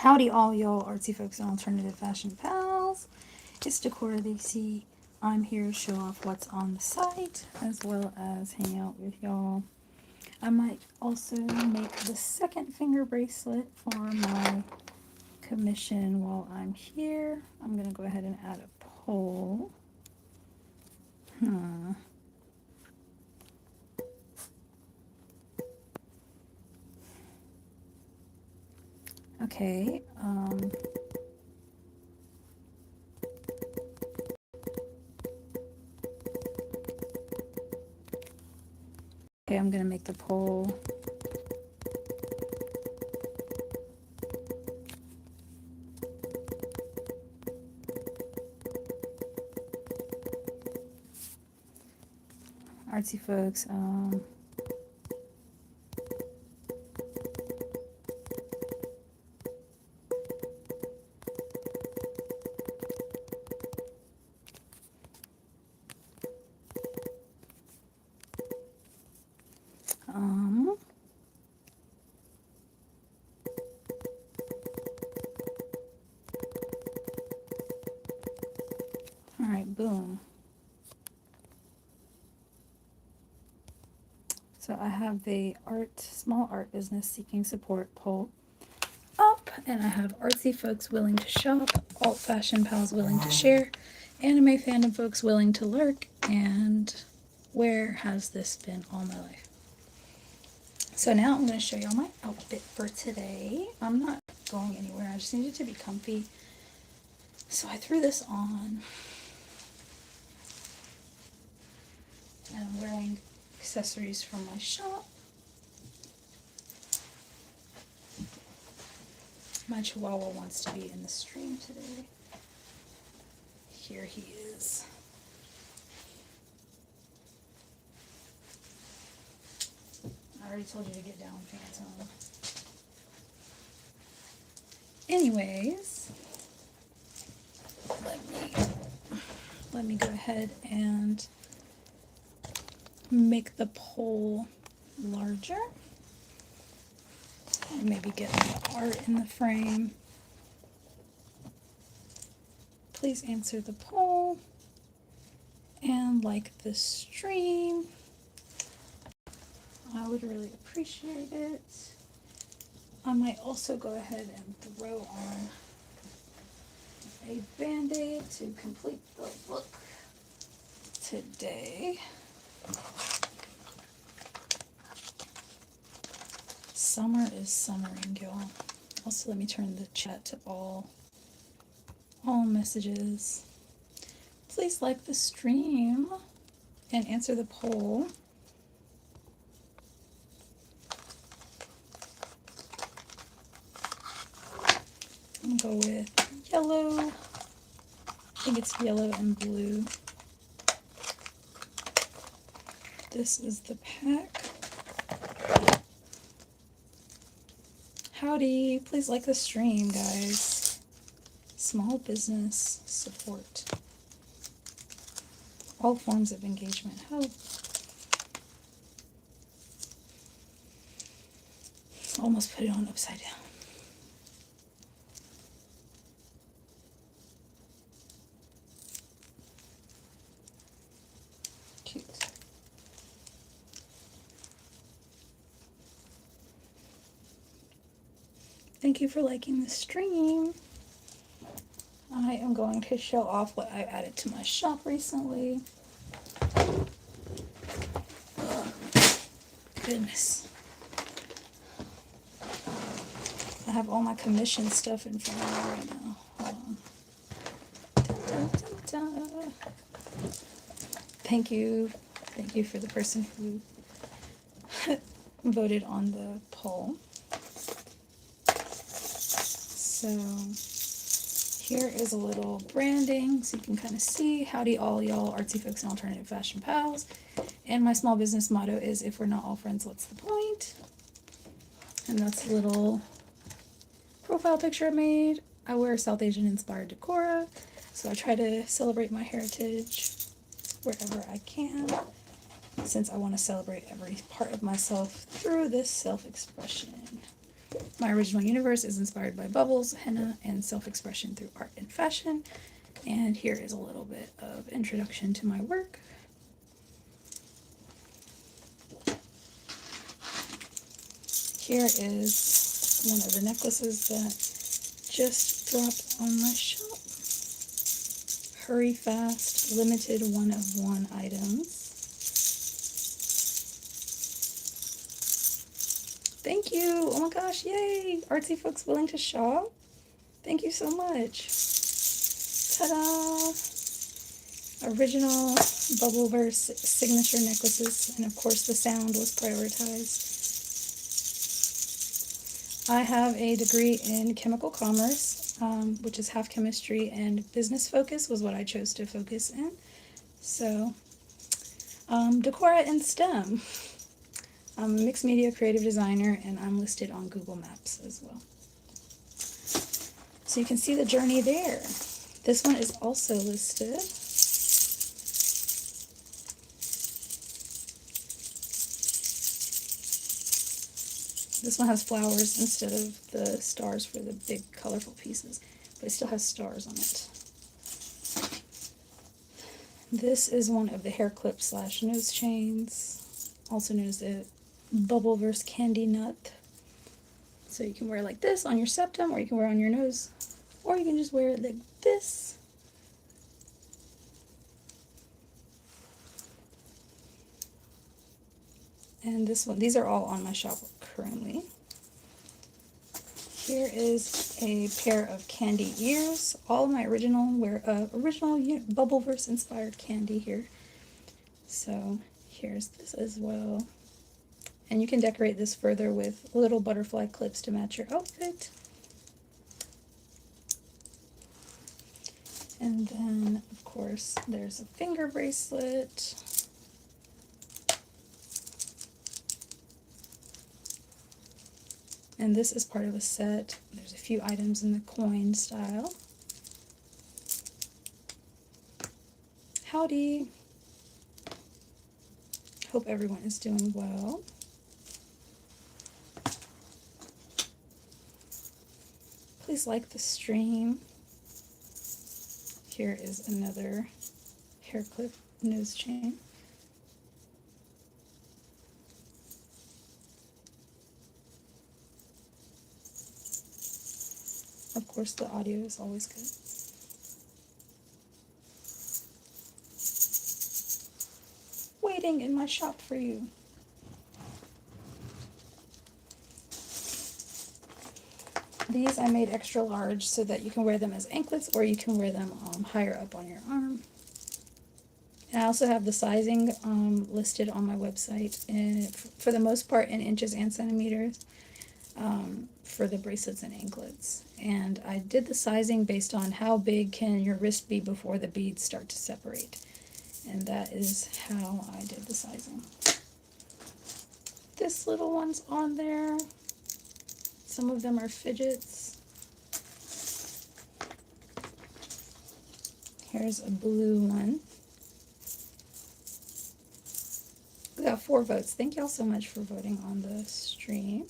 Howdy all y'all artsy folks and alternative fashion pals. It's Decora DC. I'm here to show off what's on the site as well as hang out with y'all. I might also make the second finger bracelet for my commission while I'm here. I'm going to go ahead and add a poll. Okay, I'm going to make the poll. Artsy folks, all right, boom. So I have the small art business seeking support poll up, and I have artsy folks willing to shop, alt fashion pals willing to share, anime fandom folks willing to lurk, and where has this been all my life? So now I'm going to show y'all my outfit for today. I'm not going anywhere, I just need it to be comfy. So I threw this on, and I'm wearing accessories from my shop. My chihuahua wants to be in the stream today. Here he is. I already told you to get down, Phantom. Anyways, let me go ahead and make the poll larger. And maybe get the art in the frame. Please answer the poll and like the stream. I would really appreciate it. I might also go ahead and throw on a band-aid to complete the look today. Summer is summering, y'all. Also, let me turn the chat to all messages. Please like the stream and answer the poll. I'm gonna go with yellow. I think it's yellow and blue. This is the pack. Howdy, please like the stream, guys. Small business support. All forms of engagement help. Almost put it on upside down. Cute. Thank you for liking the stream. I am going to show off what I added to my shop recently. Oh, goodness. I have all my commission stuff in front of me right now. Hold on. Da, da, da, da. Thank you. Thank you for the person who voted on the poll. So here is a little branding so you can kind of see. Howdy all y'all artsy folks and alternative fashion pals. And my small business motto is, if we're not all friends, what's the point? And that's a little profile picture I made. I wear South Asian inspired Decora, so I try to celebrate my heritage wherever I can, since I want to celebrate every part of myself through this self-expression. My original universe is inspired by bubbles, henna, and self-expression through art and fashion. And here is a little bit of introduction to my work. Here is one of the necklaces that just dropped on my shop. Hurry fast, limited one-of-one items. Thank you! Oh my gosh, yay! Artsy folks willing to shop. Thank you so much. Ta-da! Original Bubbleverse signature necklaces, and of course the sound was prioritized. I have a degree in chemical commerce, which is half chemistry, and business focus was what I chose to focus in. So, Decora in STEM. I'm a mixed media creative designer, and I'm listed on Google Maps as well. So you can see the journey there. This one is also listed. This one has flowers instead of the stars for the big colorful pieces, but it still has stars on it. This is one of the hair clip / nose chains, also known as the Bubbleverse Candy Nut. So you can wear it like this on your septum, or you can wear it on your nose, or you can just wear it like this. And this one, these are all on my shop currently. Here is a pair of candy ears. All of my original Bubbleverse inspired candy here. So here's this as well. And you can decorate this further with little butterfly clips to match your outfit. And then, of course, there's a finger bracelet. And this is part of a set. There's a few items in the coin style. Howdy! Hope everyone is doing well. Please like the stream. Here is another hair clip nose chain. Of course, the audio is always good. Waiting in my shop for you. These I made extra large so that you can wear them as anklets, or you can wear them higher up on your arm. And I also have the sizing listed on my website, and for the most part in inches and centimeters for the bracelets and anklets. And I did the sizing based on how big can your wrist be before the beads start to separate. And that is how I did the sizing. This little one's on there. Some of them are fidgets. Here's a blue one. We got 4 votes. Thank y'all so much for voting on the stream.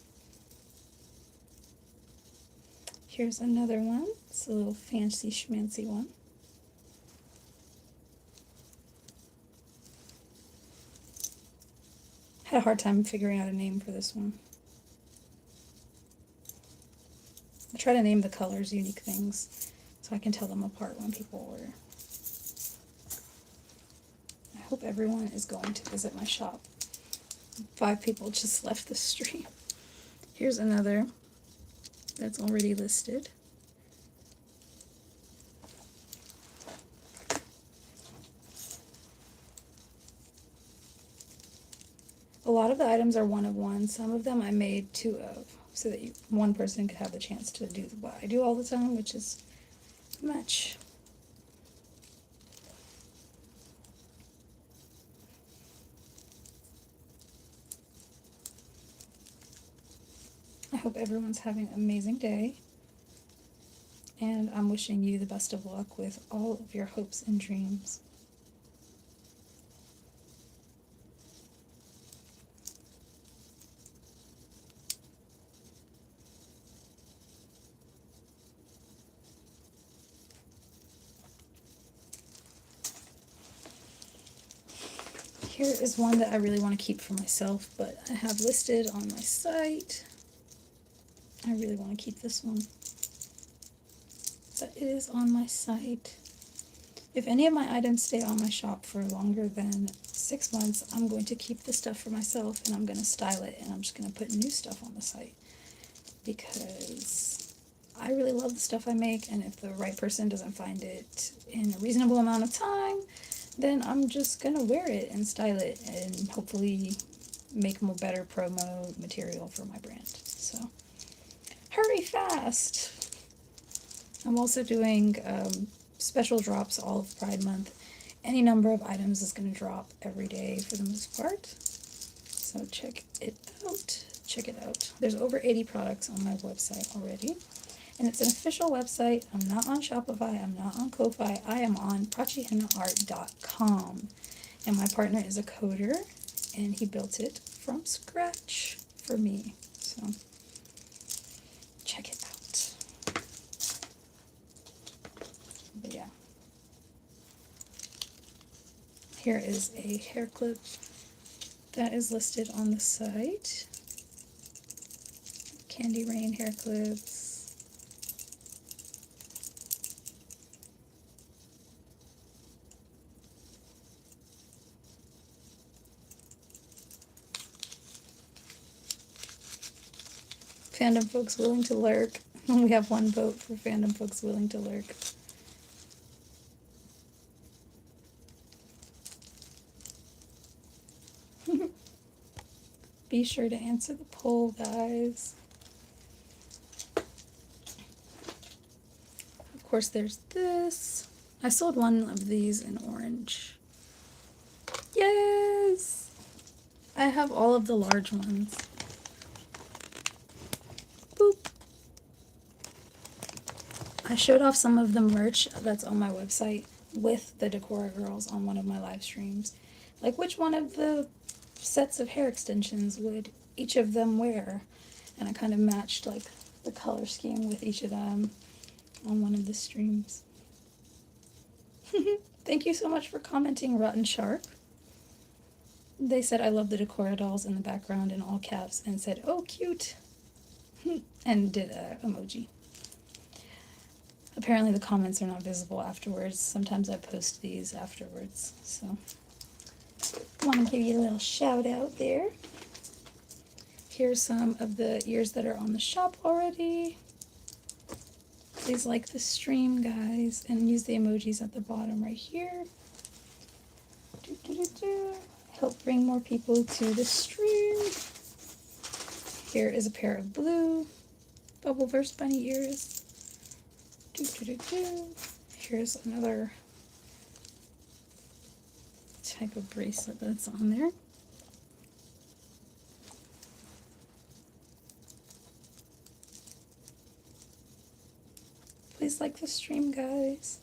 Here's another one. It's a little fancy schmancy one. Had a hard time figuring out a name for this one. I try to name the colors unique things so I can tell them apart when people order. I hope everyone is going to visit my shop. 5 people just left the stream. Here's another that's already listed. A lot of the items are one of one. Some of them I made 2 of, so that one person could have the chance to do what I do all the time, which is match. I hope everyone's having an amazing day, and I'm wishing you the best of luck with all of your hopes and dreams. Here is one that I really want to keep for myself, but I have listed on my site. I really want to keep this one, but it is on my site. If any of my items stay on my shop for longer than 6 months, I'm going to keep the stuff for myself and I'm going to style it, and I'm just going to put new stuff on the site because I really love the stuff I make, and if the right person doesn't find it in a reasonable amount of time, then I'm just going to wear it and style it and hopefully make more better promo material for my brand. So hurry fast! I'm also doing special drops all of Pride Month. Any number of items is going to drop every day for the most part. So check it out. Check it out. There's over 80 products on my website already. And it's an official website. I'm not on Shopify. I'm not on Ko-Fi. I am on prachihennaart.com. And my partner is a coder, and he built it from scratch for me. So check it out. But yeah. Here is a hair clip that is listed on the site. Candy Rain hair clips. Fandom folks willing to lurk. We have one vote for fandom folks willing to lurk. Be sure to answer the poll, guys. Of course, there's this. I sold one of these in orange. Yes! I have all of the large ones. Boop. I showed off some of the merch that's on my website with the Decora girls on one of my live streams. Like, which one of the sets of hair extensions would each of them wear? And I kind of matched, like, the color scheme with each of them on one of the streams. Thank you so much for commenting, Rotten Shark. They said, I love the Decora dolls in the background in all caps, and said, oh, cute. And did a emoji. Apparently the comments are not visible afterwards. Sometimes I post these afterwards, so I want to give you a little shout out there. Here's some of the ears that are on the shop already. Please like the stream, guys, and use the emojis at the bottom right here. Help bring more people to the stream. Here is a pair of blue Bubbleverse bunny ears. Here's another type of bracelet that's on there. Please like the stream, guys.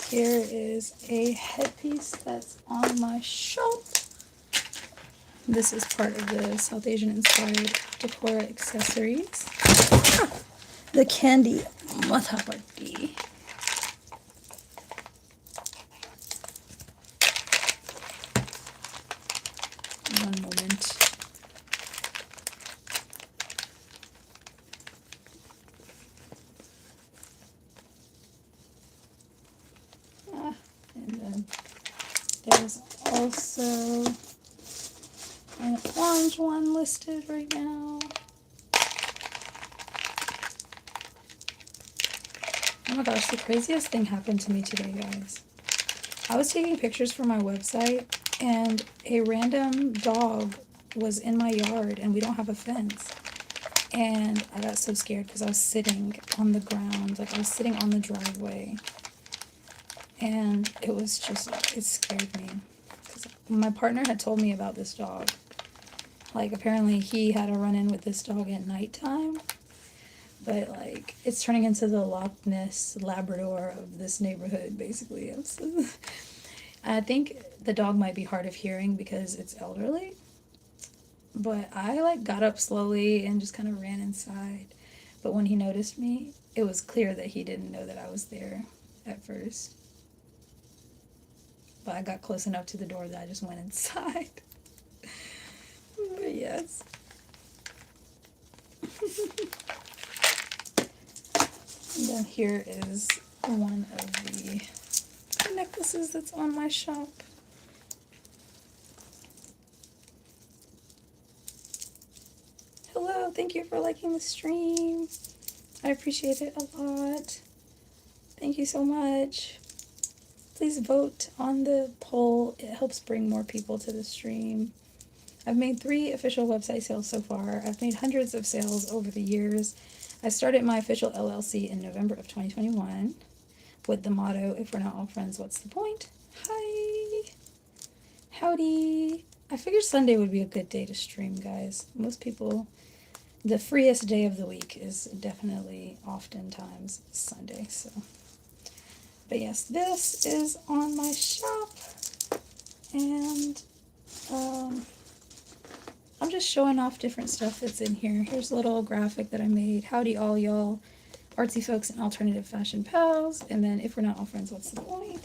Here is a headpiece that's on my shop. This is part of the South Asian inspired Decora accessories. The Kandi Mathapatti. One moment. And then there's also an orange one listed right now. Oh my gosh, the craziest thing happened to me today, guys. I was taking pictures for my website, and a random dog was in my yard, and we don't have a fence. And I got so scared because I was sitting on the ground, like I was sitting on the driveway. And it was just, it scared me. Because my partner had told me about this dog. Like, apparently he had a run-in with this dog at nighttime. But, like, it's turning into the Loch Ness Labrador of this neighborhood, basically. I think the dog might be hard of hearing because it's elderly. But I, like, got up slowly and just kind of ran inside. But when he noticed me, it was clear that he didn't know that I was there at first. but I got close enough to the door that I just went inside. But yes. And then here is one of the necklaces that's on my shop. Hello, thank you for liking the stream. I appreciate it a lot. Thank you so much. Please vote on the poll. It helps bring more people to the stream. I've made 3 official website sales so far. I've made hundreds of sales over the years. I started my official LLC in November of 2021 with the motto, if we're not all friends, what's the point? Hi. Howdy. I figured Sunday would be a good day to stream, guys. Most people, the freest day of the week is definitely oftentimes Sunday, so. But yes, this is on my shop, and I'm just showing off different stuff that's in here. Here's a little graphic that I made. Howdy all y'all, artsy folks and alternative fashion pals. And then if we're not all friends, what's the point?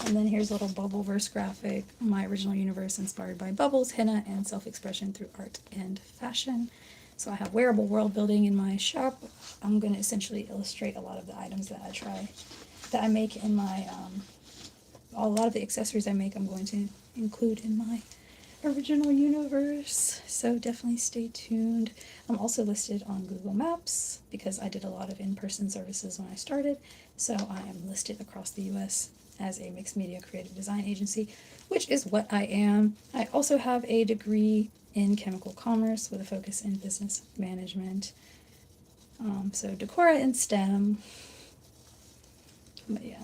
And then here's a little Bubbleverse graphic, my original universe inspired by bubbles, henna, and self-expression through art and fashion. So I have wearable world building in my shop. I'm going to essentially illustrate a lot of the items that I make in my, a lot of the accessories I make I'm going to include in my original universe, so definitely stay tuned. I'm also listed on Google Maps because I did a lot of in-person services when I started, so I am listed across the US as a mixed media creative design agency, which is what I am. I also have a degree in chemical commerce with a focus in business management, so Decora and STEM. But yeah,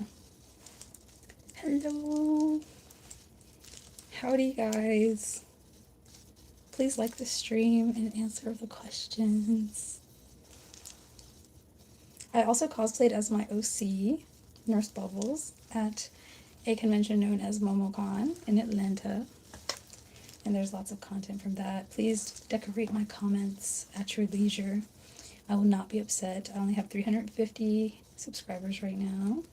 hello. Howdy guys. Please like the stream and answer the questions. I also cosplayed as my OC, Nurse Bubbles, at a convention known as MomoCon in Atlanta. And there's lots of content from that. Please decorate my comments at your leisure. I will not be upset. I only have 350 subscribers right now.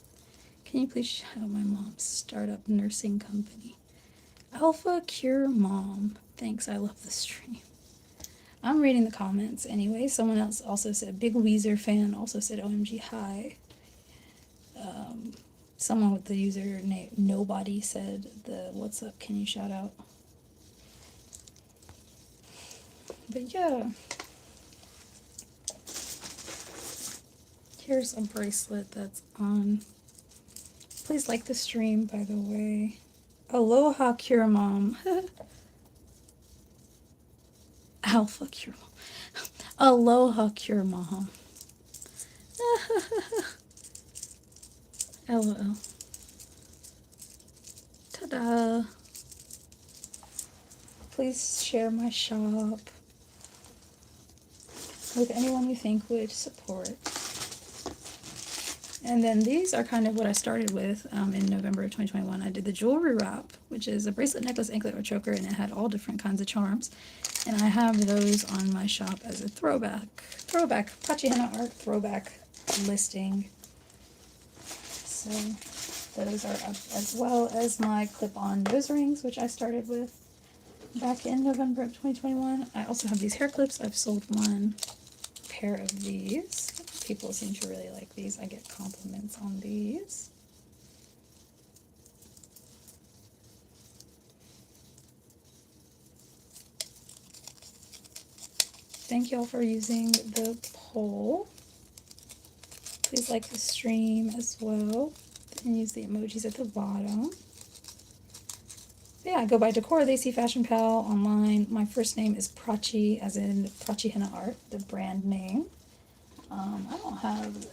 Can you please shout out my mom's startup nursing company? Alpha Cure Mom. Thanks, I love the stream. I'm reading the comments anyway. Someone else also said, Big Weezer fan, also said OMG hi. Someone with the username Nobody said, what's up, can you shout out? But yeah. Here's a bracelet that's on. Please like the stream, by the way. Aloha Cure Mom. Alpha Cure Mom. Aloha Cure Mom. LOL. Ta-da. Please share my shop with anyone you think would support. And then these are kind of what I started with in November of 2021. I did the jewelry wrap, which is a bracelet, necklace, anklet, or choker, and it had all different kinds of charms. And I have those on my shop as a throwback Pachi henna art throwback listing. So those are up, as well as my clip-on nose rings, which I started with back in November of 2021. I also have these hair clips. I've sold one pair of these. People seem to really like these. I get compliments on these. Thank y'all for using the poll. Please like the stream as well and use the emojis at the bottom. Yeah, I go by Decora, they see Fashion Pal online. My first name is Prachi, as in Prachi Henna Art, the brand name. I don't have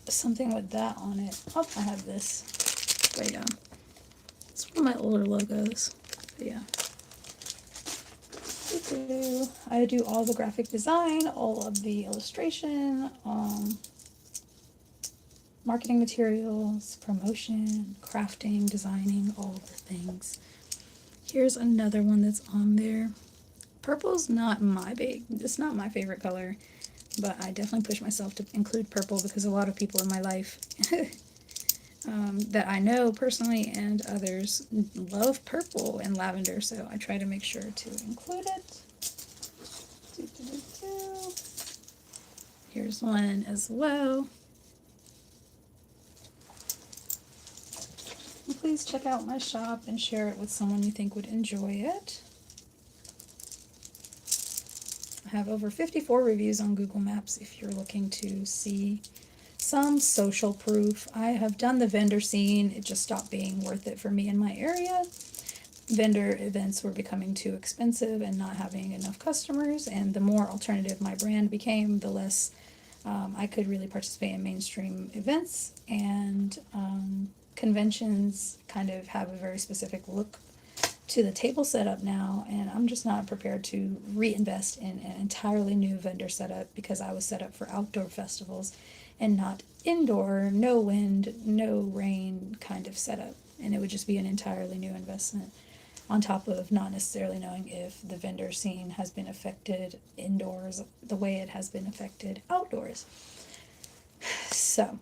something with that on it. Oh, I have this. But yeah, it's one of my older logos. But yeah. I do all the graphic design, all of the illustration, marketing materials, promotion, crafting, designing, all the things. Here's another one that's on there. Purple's not it's not my favorite color, but I definitely push myself to include purple because a lot of people in my life that I know personally, and others love purple and lavender, so I try to make sure to include it. Doo-doo-doo-doo. Here's one as well. And please check out my shop and share it with someone you think would enjoy it. I have over 54 reviews on Google Maps if you're looking to see some social proof. I have done the vendor scene. It just stopped being worth it for me in my area. Vendor events were becoming too expensive and not having enough customers, and the more alternative my brand became, the less I could really participate in mainstream events, and conventions kind of have a very specific look to the table setup now, and I'm just not prepared to reinvest in an entirely new vendor setup because I was set up for outdoor festivals and not indoor, no wind, no rain kind of setup, and it would just be an entirely new investment on top of not necessarily knowing if the vendor scene has been affected indoors the way it has been affected outdoors. So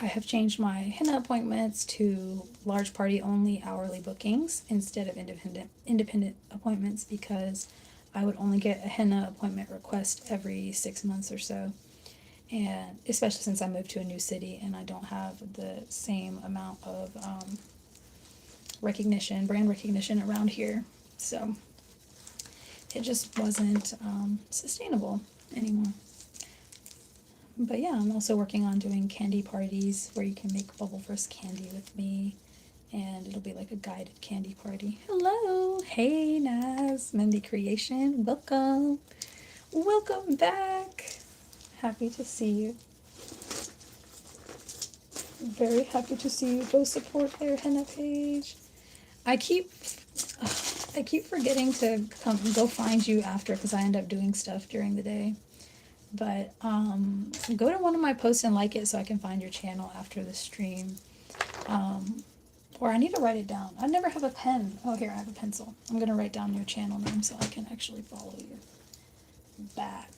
I have changed my henna appointments to large party only hourly bookings instead of independent appointments, because I would only get a henna appointment request every 6 months or so, and especially since I moved to a new city and I don't have the same amount of brand recognition around here. So it just wasn't sustainable anymore. But yeah, I'm also working on doing candy parties where you can make bubble burst candy with me, and it'll be like a guided candy party. Hello, hey Naz, Mindy Creation, welcome back. Happy to see you. Very happy to see you. Go support their henna page. I keep forgetting to go find you after because I end up doing stuff during the day. But go to one of my posts and like it so I can find your channel after the stream. Or I need to write it down. I never have a pen. Oh, here, I have a pencil. I'm going to write down your channel name so I can actually follow you back.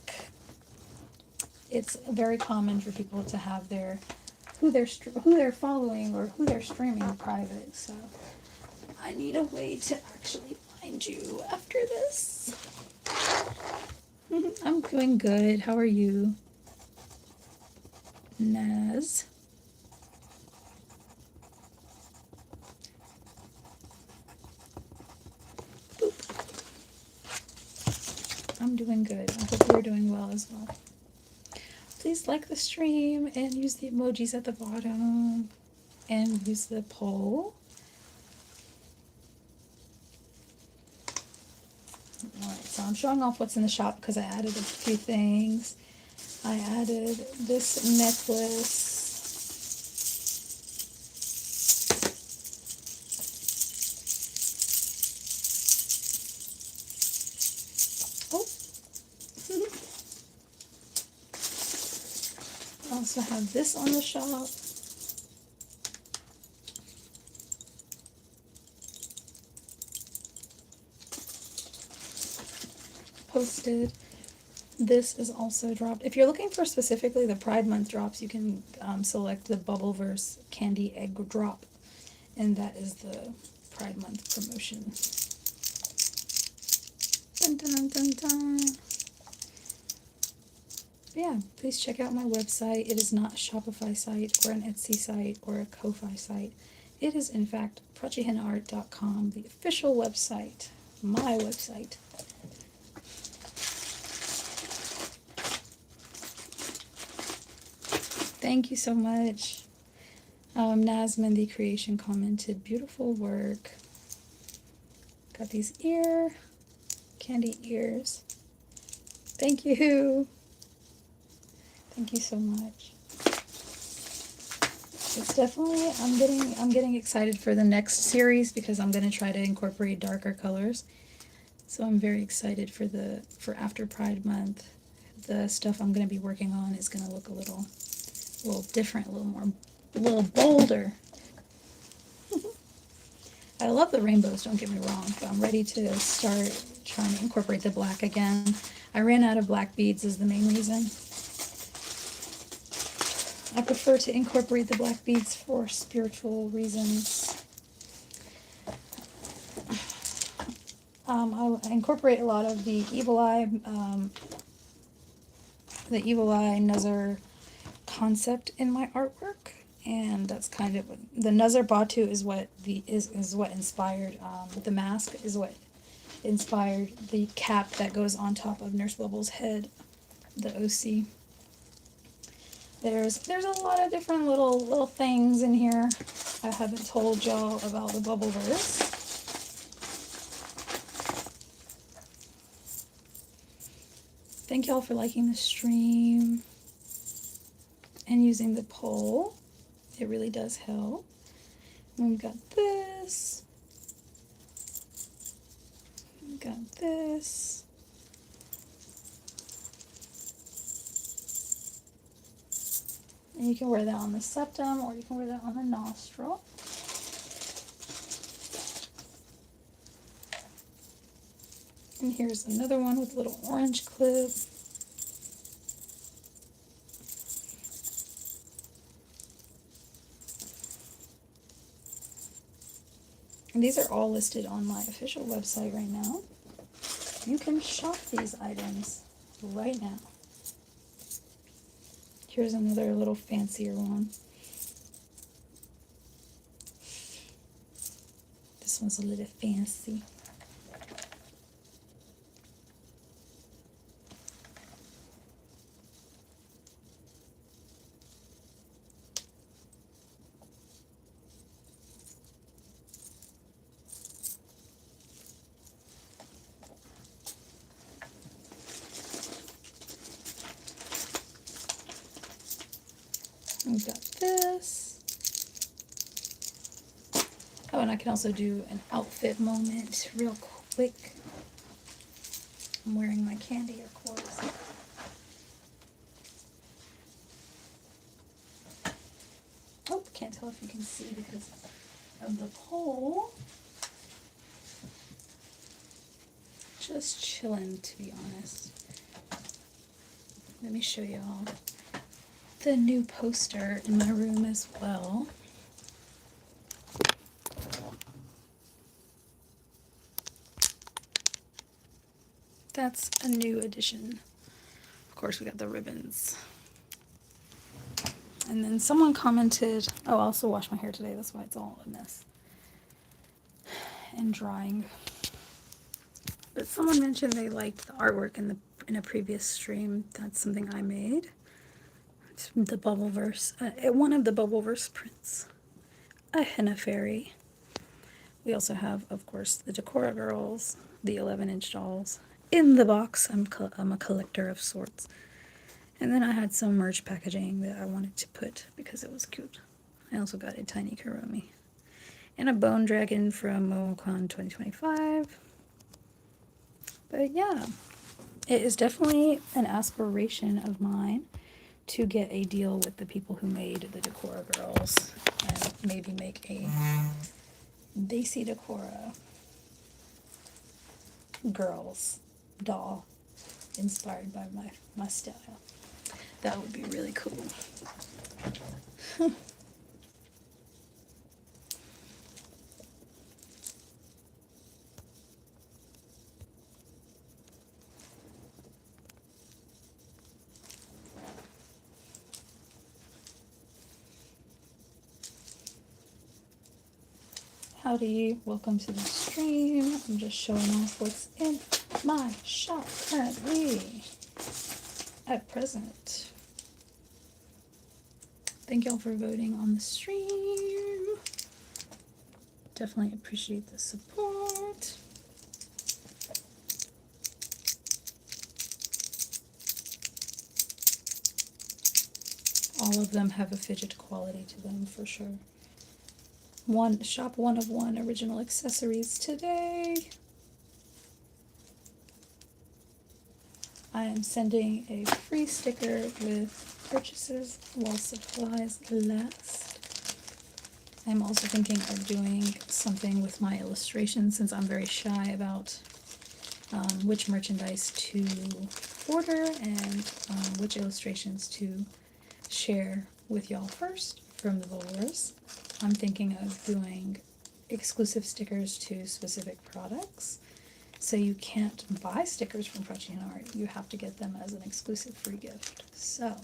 It's very common for people to have their who they're following or who they're streaming private. So I need a way to actually find you after this. I'm doing good. How are you, Naz? Boop. I'm doing good. I hope you're doing well as well. Please like the stream and use the emojis at the bottom and use the poll. Alright, so I'm showing off what's in the shop because I added a few things. I added this necklace. Oh! I also have this on the shop. Posted. This is also dropped. If you're looking for specifically the Pride Month drops, you can select the Bubbleverse Candy Egg Drop, and that is the Pride Month promotion. Dun, dun, dun, dun. Yeah, please check out my website. It is not a Shopify site or an Etsy site or a Ko-Fi site. It is, in fact, prachihennaart.com, the official website, my website. Thank you so much. Nasman the Creation commented, beautiful work. Got these candy ears. Thank you. Thank you so much. It's definitely, I'm getting excited for the next series because I'm going to try to incorporate darker colors. So I'm very excited for after Pride Month. The stuff I'm going to be working on is going to look a little different, a little bolder. I love the rainbows, don't get me wrong, but I'm ready to start trying to incorporate the black again. I ran out of black beads is the main reason. I prefer to incorporate the black beads for spiritual reasons. I incorporate a lot of the evil eye Nazar concept in my artwork, and that's kind of the Nazar Batu is what is what inspired the mask, is what inspired the cap that goes on top of Nurse Bubble's head, the OC. There's a lot of different little things in here. I haven't told y'all about the Bubbleverse. Thank y'all for liking the stream and using the poll. It really does help. And we've got this. We've got this. And you can wear that on the septum or you can wear that on the nostril. And here's another one with a little orange clip. And these are all listed on my official website right now. You can shop these items right now. Here's another little fancier one. This one's a little fancy. We've got this. Oh, and I can also do an outfit moment real quick. I'm wearing my Kandi, of course. Oh, can't tell if you can see because of the pole. Just chilling, to be honest. Let me show y'all the new poster in my room as well. That's a new addition. Of course, we got the ribbons. And then someone commented, oh, I also washed my hair today, that's why it's all a mess and drying. But someone mentioned they liked the artwork in a previous stream. That's something I made. It's the Bubbleverse, one of the Bubbleverse prints, a henna fairy. We also have, of course, the Decora girls, the 11-inch dolls. In the box, I'm a collector of sorts. And then I had some merch packaging that I wanted to put because it was cute. I also got a tiny Kuromi. And a bone dragon from MomoCon 2025. But yeah, it is definitely an aspiration of mine to get a deal with the people who made the Decora girls and maybe make a Daisy Decora girls doll inspired by my style. That would be really cool. Howdy, welcome to the stream. I'm just showing off what's in my shop currently at present. Thank y'all for voting on the stream. Definitely appreciate the support. All of them have a fidget quality to them for sure. Shop one of one original accessories today. I am sending a free sticker with purchases while supplies last. I'm also thinking of doing something with my illustrations since I'm very shy about which merchandise to order and which illustrations to share with y'all first from the Valorous. I'm thinking of doing exclusive stickers to specific products. So you can't buy stickers from Prachina Art. You have to get them as an exclusive free gift. So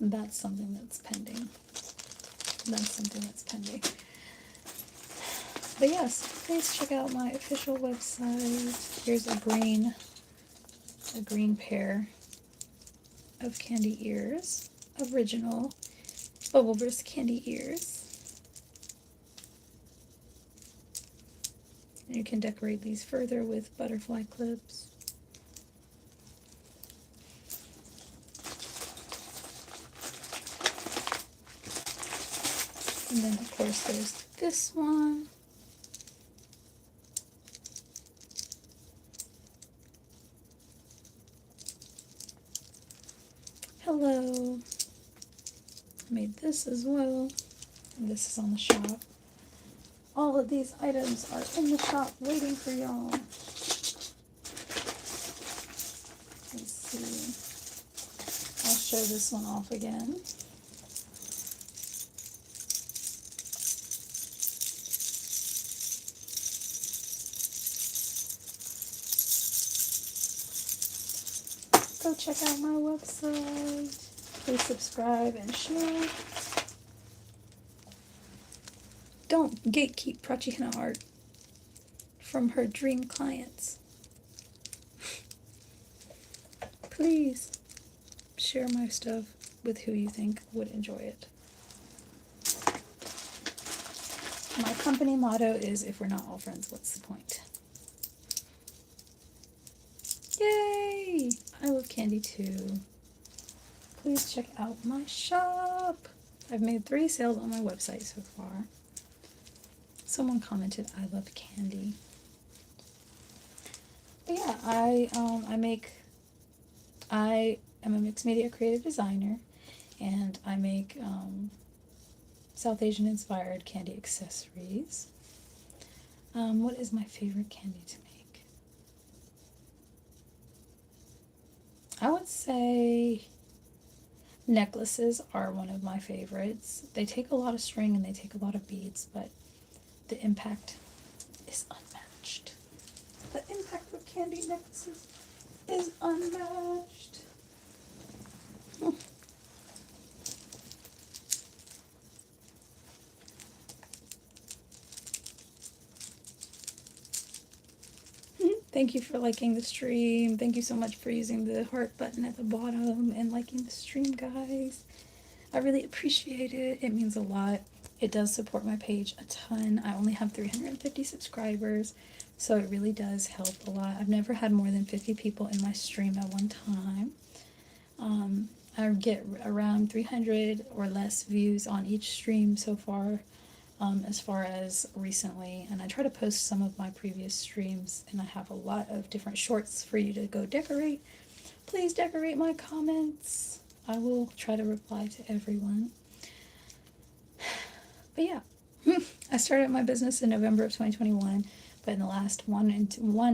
that's something that's pending. But yes, please check out my official website. Here's a green pair of Kandi ears. Original Bubbleburst Kandi ears. And you can decorate these further with butterfly clips. And then of course there's this one. Hello. Made this as well. And this is on the shop. All of these items are in the shop waiting for y'all. Let's see. I'll show this one off again. Go check out my website. Please subscribe and share. Don't gatekeep Prachina Art from her dream clients. Please share my stuff with who you think would enjoy it. My company motto is, if we're not all friends, what's the point? Yay! I love Kandi too. Please check out my shop. I've made 3 sales on my website so far. Someone commented, I love Kandi. But yeah, I am a mixed media creative designer, and I make South Asian inspired Kandi accessories. What is my favorite Kandi to make? I would say necklaces are one of my favorites. They take a lot of string and they take a lot of beads, but the impact is unmatched. The impact of Kandi necklaces is unmatched. Thank you for liking the stream. Thank you so much for using the heart button at the bottom and liking the stream, guys. I really appreciate it. It means a lot. It does support my page a ton. I only have 350 subscribers, so it really does help a lot. I've never had more than 50 people in my stream at one time. I get around 300 or less views on each stream so far. As far as recently, and I try to post some of my previous streams, and I have a lot of different shorts for you to go decorate. Please decorate my comments. I will try to reply to everyone. But yeah, I started my business in November of 2021, but in the last 1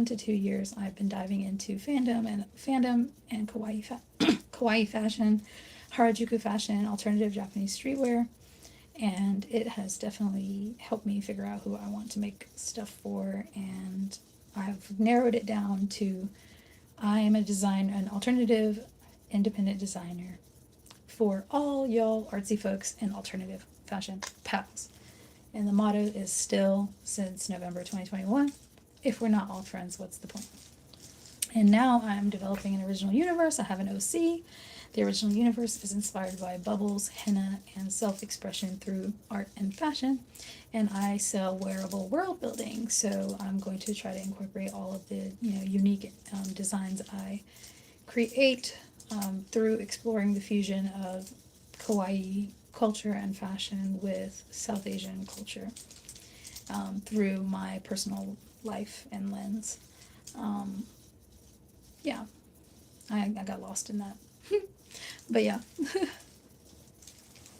to 2 years, I've been diving into fandom and kawaii fashion, Harajuku fashion, alternative Japanese streetwear. And it has definitely helped me figure out who I want to make stuff for, and I've narrowed it down to I am an alternative independent designer for all y'all artsy folks and alternative fashion pals. And the motto is still, since November 2021, if we're not all friends, what's the point? And now I'm developing an original universe. I have an OC. The original universe is inspired by bubbles, henna, and self-expression through art and fashion. And I sell wearable world building, so I'm going to try to incorporate all of the unique designs I create through exploring the fusion of kawaii culture and fashion with South Asian culture through my personal life and lens. Yeah, I got lost in that. But yeah,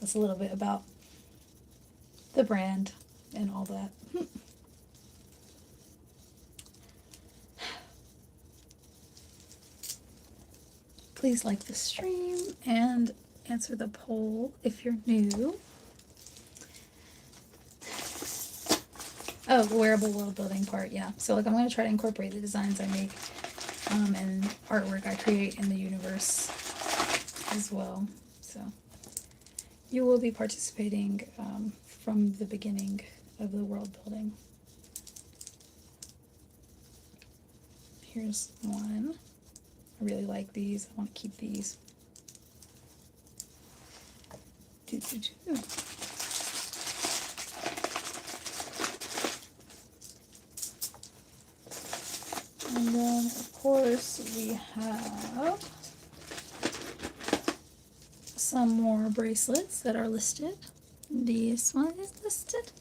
that's a little bit about the brand and all that. Please like the stream and answer the poll if you're new. Oh, the wearable world building part, yeah. So like I'm going to try to incorporate the designs I make and artwork I create in the universe as well. So you will be participating from the beginning of the world building. Here's one. I really like these. I want to keep these. And then, of course, we have some more bracelets that are listed. This one is listed.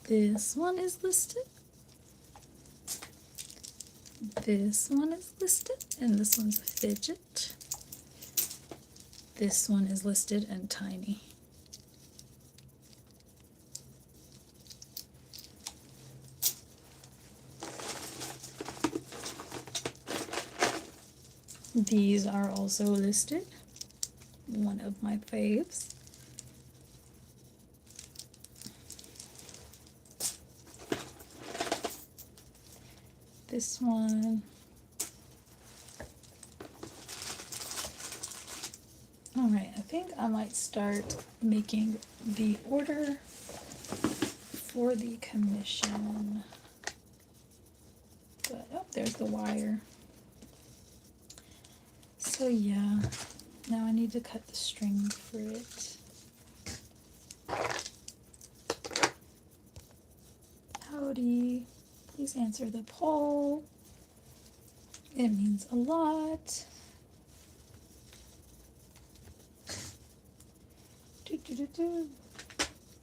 This one is listed. This one is listed, and this one's a fidget. This one is listed and tiny. These are also listed. One of my faves. This one. Alright, I think I might start making the order for the commission. But, oh, there's the wire. So yeah, now I need to cut the string for it. Howdy, please answer the poll. It means a lot.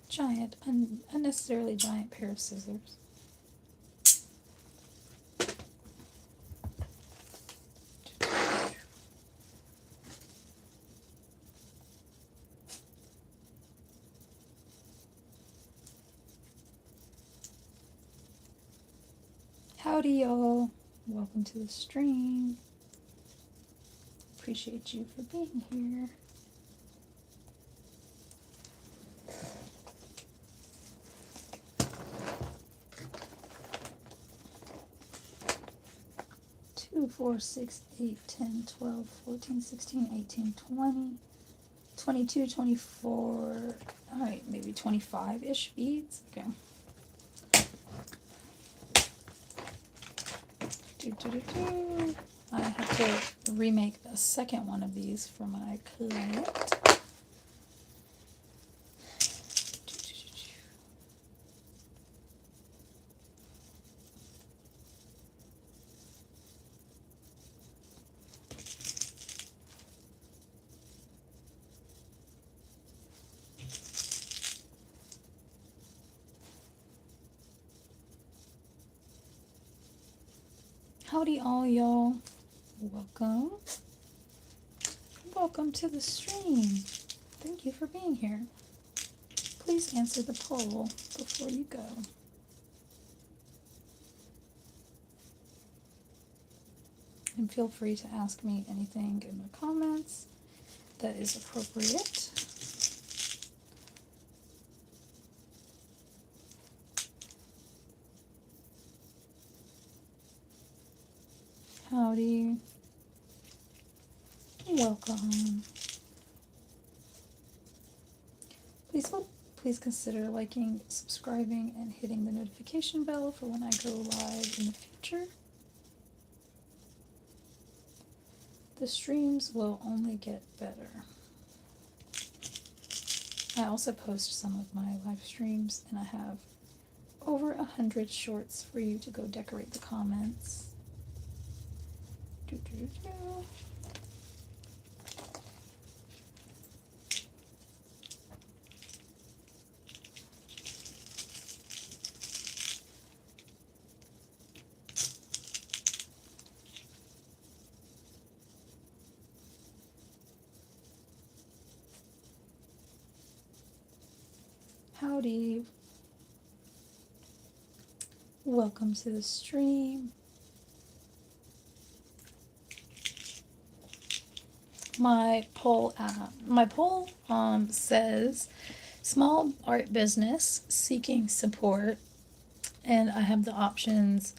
Giant, unnecessarily giant pair of scissors. Howdy, y'all. Welcome to the stream. Appreciate you for being here. Two, 4, 6, 8, 10, 12, 14, 16, 18, 20, 22, 24. All right, maybe 25-ish beads. Okay. I have to remake a second one of these for my client. Howdy all y'all. Welcome. Welcome to the stream. Thank you for being here. Please answer the poll before you go. And feel free to ask me anything in the comments that is appropriate. Howdy. Welcome. Please consider liking, subscribing, and hitting the notification bell for when I go live in the future. The streams will only get better. I also post some of my live streams, and I have over 100 shorts for you to go decorate the comments. Howdy. Welcome to the stream. my poll says small art business seeking support, and I have the options: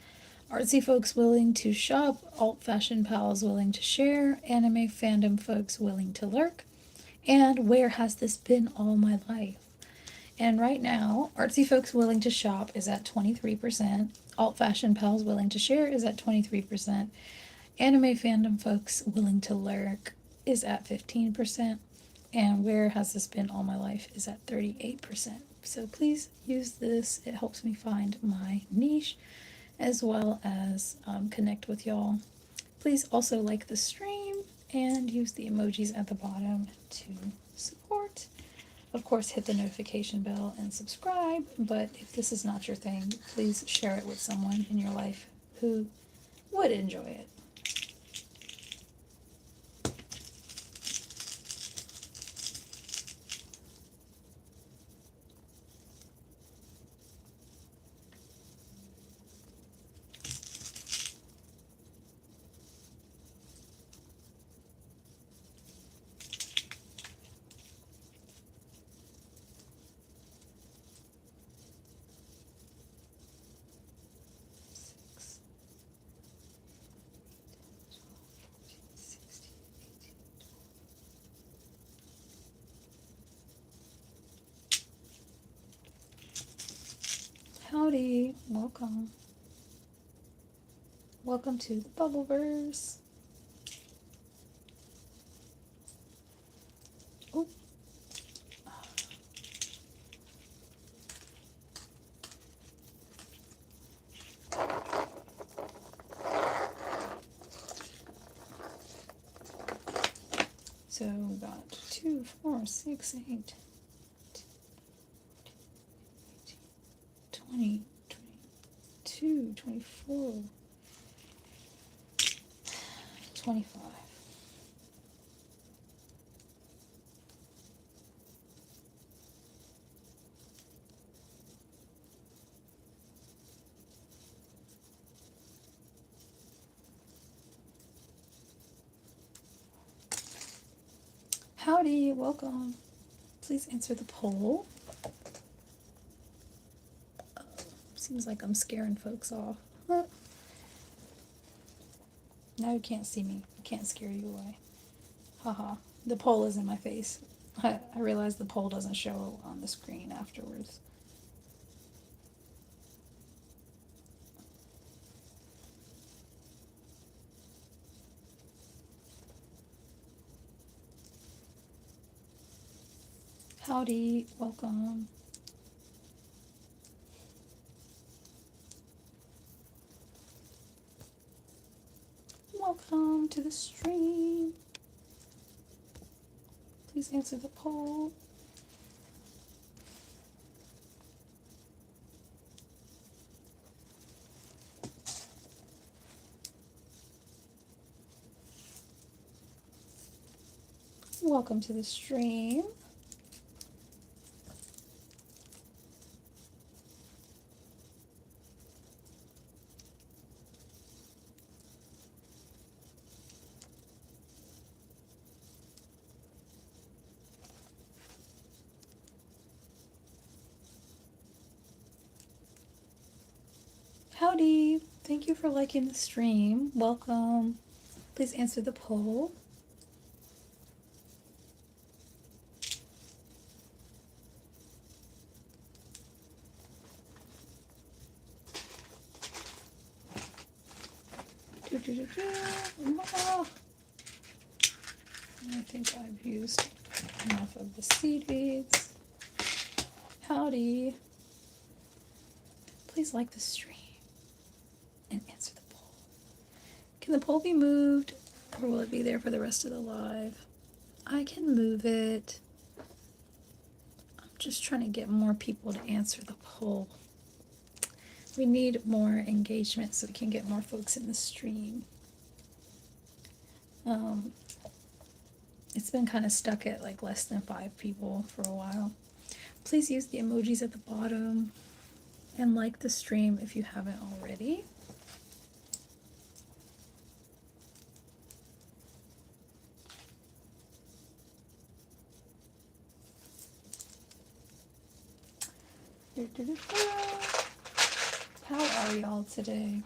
artsy folks willing to shop, alt fashion pals willing to share, anime fandom folks willing to lurk, and where has this been all my life? And right now, artsy folks willing to shop is at 23%, alt fashion pals willing to share is at 23%, anime fandom folks willing to lurk is at 15%, and where has this been all my life is at 38%. So please use this. It helps me find my niche as well as connect with y'all. Please also like the stream and use the emojis at the bottom to support. Of course, hit the notification bell and subscribe, but if this is not your thing, please share it with someone in your life who would enjoy it. Howdy, welcome. Welcome to the Bubbleverse. Oh. So we got 2, 4, 6, 8, 20, 22, 24, 25. Howdy, welcome. Please answer the poll. Seems like I'm scaring folks off. Now you can't see me. I can't scare you away. Haha. The poll is in my face. I realize the poll doesn't show on the screen afterwards. Howdy, welcome. Welcome to the stream. Please answer the poll. Welcome to the stream. Howdy. Thank you for liking the stream. Welcome. Please answer the poll. Oh. I think I've used enough of the seed beads. Howdy. Please like the stream and answer the poll. Can the poll be moved, or will it be there for the rest of the live? I can move it. I'm just trying to get more people to answer the poll. We need more engagement so we can get more folks in the stream. It's been kind of stuck at like less than 5 people for a while. Please use the emojis at the bottom and like the stream if you haven't already. How are y'all today?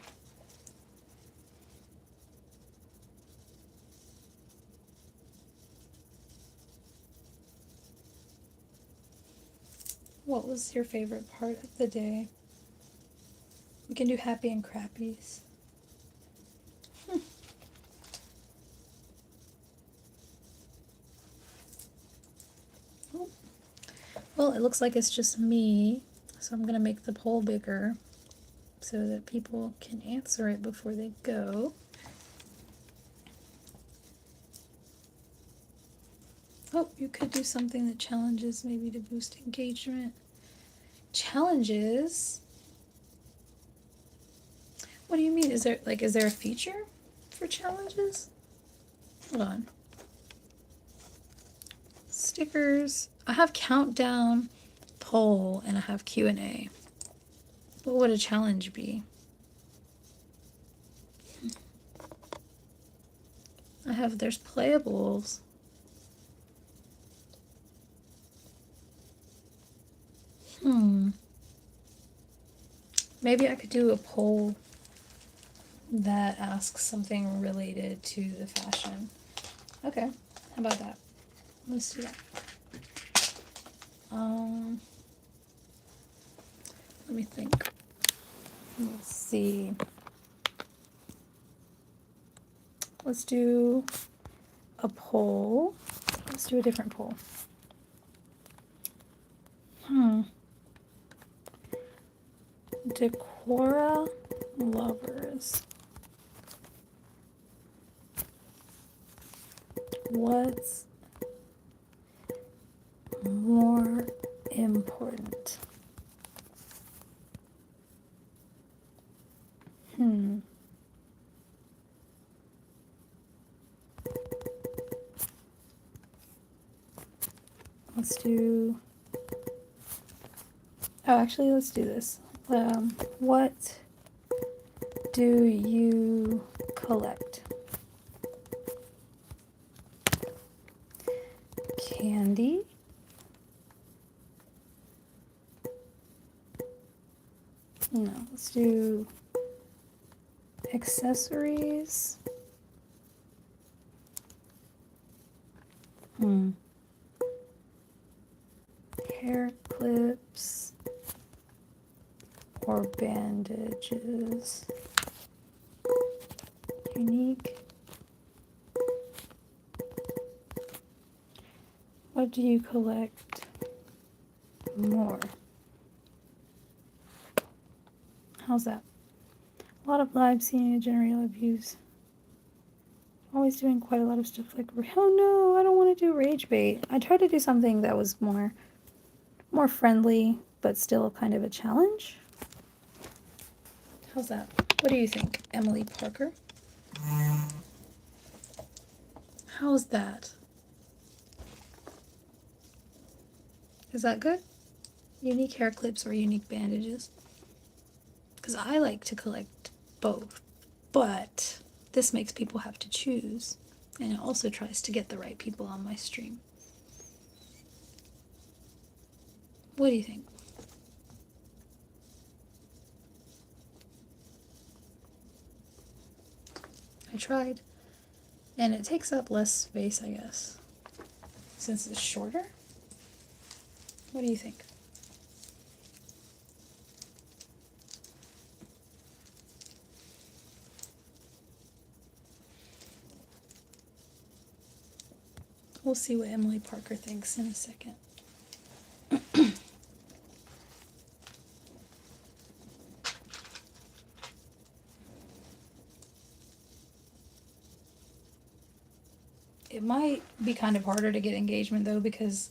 What was your favorite part of the day? We can do happy and crappies. Oh. Well, it looks like it's just me, so I'm going to make the poll bigger so that people can answer it before they go. Oh, you could do something that challenges maybe to boost engagement. Challenges? What do you mean? Is there a feature for challenges? Hold on. Stickers. I have countdown, poll, and I have Q&A. What would a challenge be? There's playables. Maybe I could do a poll that asks something related to the fashion. Okay, how about that? Let's do that. Let me think. Let's see. Let's do a poll. Let's do a different poll. Decora lovers. What's more important? Let's do... Oh, actually, let's do this. What do you collect? Candy? No, let's do accessories. Hair clips or bandages. Unique. What do you collect more? How's that? A lot of lives seeing to generate a lot of views. Always doing quite a lot of stuff like, oh no, I don't want to do rage bait. I tried to do something that was more friendly, but still kind of a challenge. How's that? What do you think, Emily Parker? How's that? Is that good? Unique hair clips or unique bandages? Because I like to collect both, but this makes people have to choose, and it also tries to get the right people on my stream. What do you think? I tried, and it takes up less space, I guess, since it's shorter. What do you think? We'll see what Emily Parker thinks in a second. It might be kind of harder to get engagement though because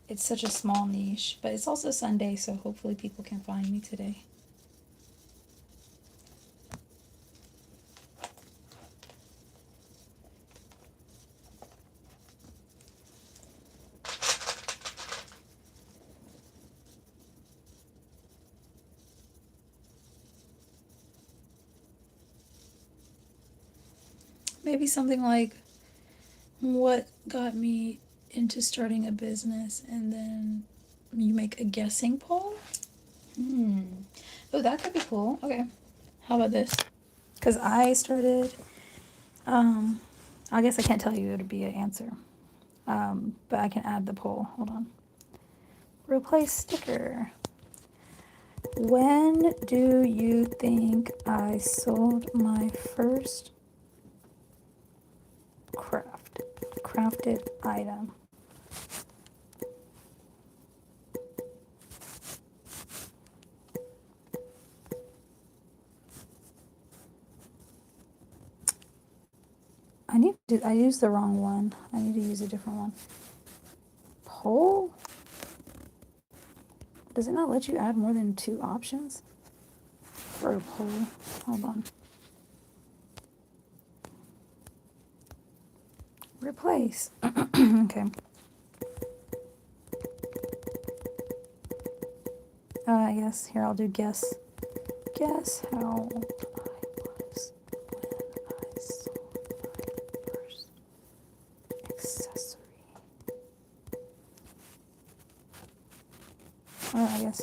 it's such a small niche, but it's also Sunday, so hopefully people can find me today. Maybe something like, what got me into starting a business, and then you make a guessing poll. Oh, that could be cool. Okay. How about this? Because I started, I guess I can't tell you it'll be an answer. But I can add the poll. Hold on. Replace sticker. When do you think I sold my first crafted item? I used the wrong one. I need to use a different one. Poll? Does it not let you add more than 2 options for a poll? Hold on. Replace. Okay. Yes, here I'll do guess. Guess how old I was when I sold my first accessory. I guess.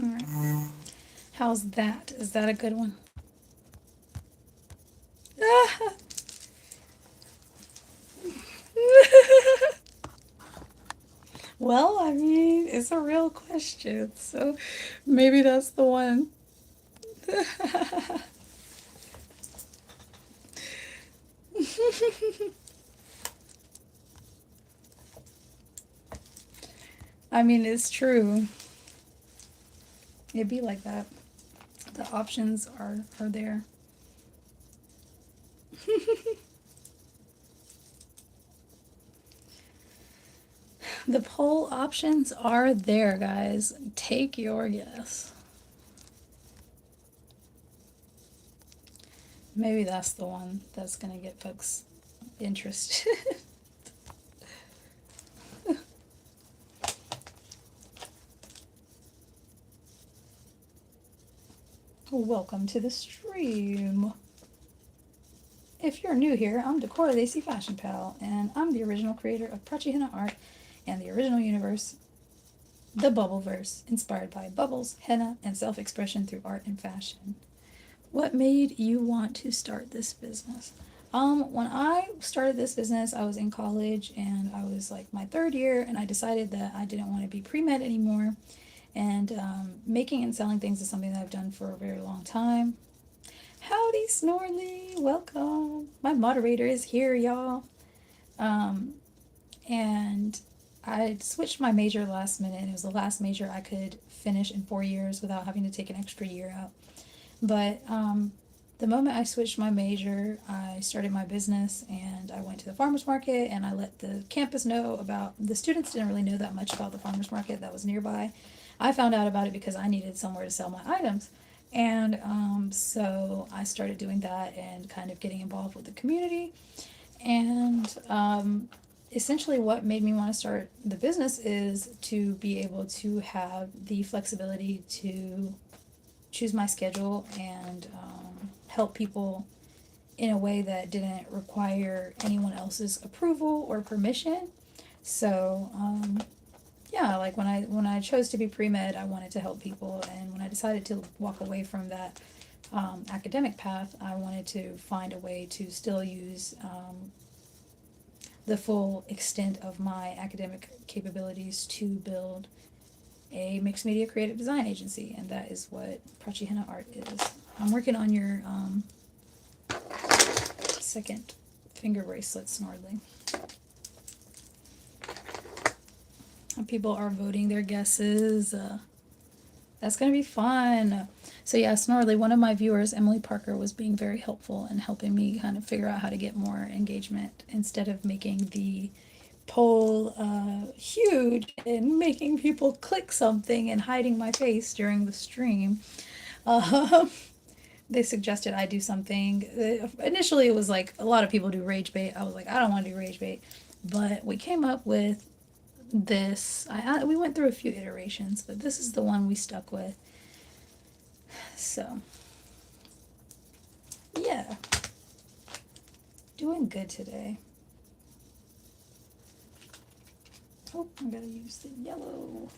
All right. How's that? Is that a good one? Well, I mean, it's a real question, so maybe that's the one. I mean, it's true. It'd be like that. The options are there. The poll options are there, guys. Take your guess. Maybe that's the one that's gonna get folks interested. Welcome to the stream. If you're new here, I'm Decora the AC Fashion Pal, and I'm the original creator of Prachi Henna Art and the original universe, the Bubbleverse, inspired by bubbles, henna, and self-expression through art and fashion. What made you want to start this business? When I started this business, I was in college and I was like my 3rd year, and I decided that I didn't want to be pre-med anymore. And making and selling things is something that I've done for a very long time. Howdy, Snorley. Welcome. My moderator is here, y'all. And I switched my major last minute, and it was the last major I could finish in 4 years without having to take an extra year out. But the moment I switched my major, I started my business, and I went to the farmer's market, and I let the campus know about, the students didn't really know that much about the farmer's market that was nearby. I found out about it because I needed somewhere to sell my items. And so I started doing that and kind of getting involved with the community. And essentially what made me want to start the business is to be able to have the flexibility to choose my schedule and help people in a way that didn't require anyone else's approval or permission. So yeah, like when I chose to be pre-med, I wanted to help people, and when I decided to walk away from that academic path, I wanted to find a way to still use the full extent of my academic capabilities to build a mixed media creative design agency, and that is what Prachi Henna Art is. I'm working on your second finger bracelet, Snorley. People are voting their guesses. That's gonna be fun. So yeah, Snorley, one of my viewers, Emily Parker, was being very helpful in helping me kind of figure out how to get more engagement instead of making the poll huge and making people click something and hiding my face during the stream. Um, they suggested I do something. Initially, it was like a lot of people do rage bait. I was like, I don't want to do rage bait. But we came up with this. We went through a few iterations, but this is the one we stuck with. So, yeah, doing good today. Oh, I gotta use the yellow.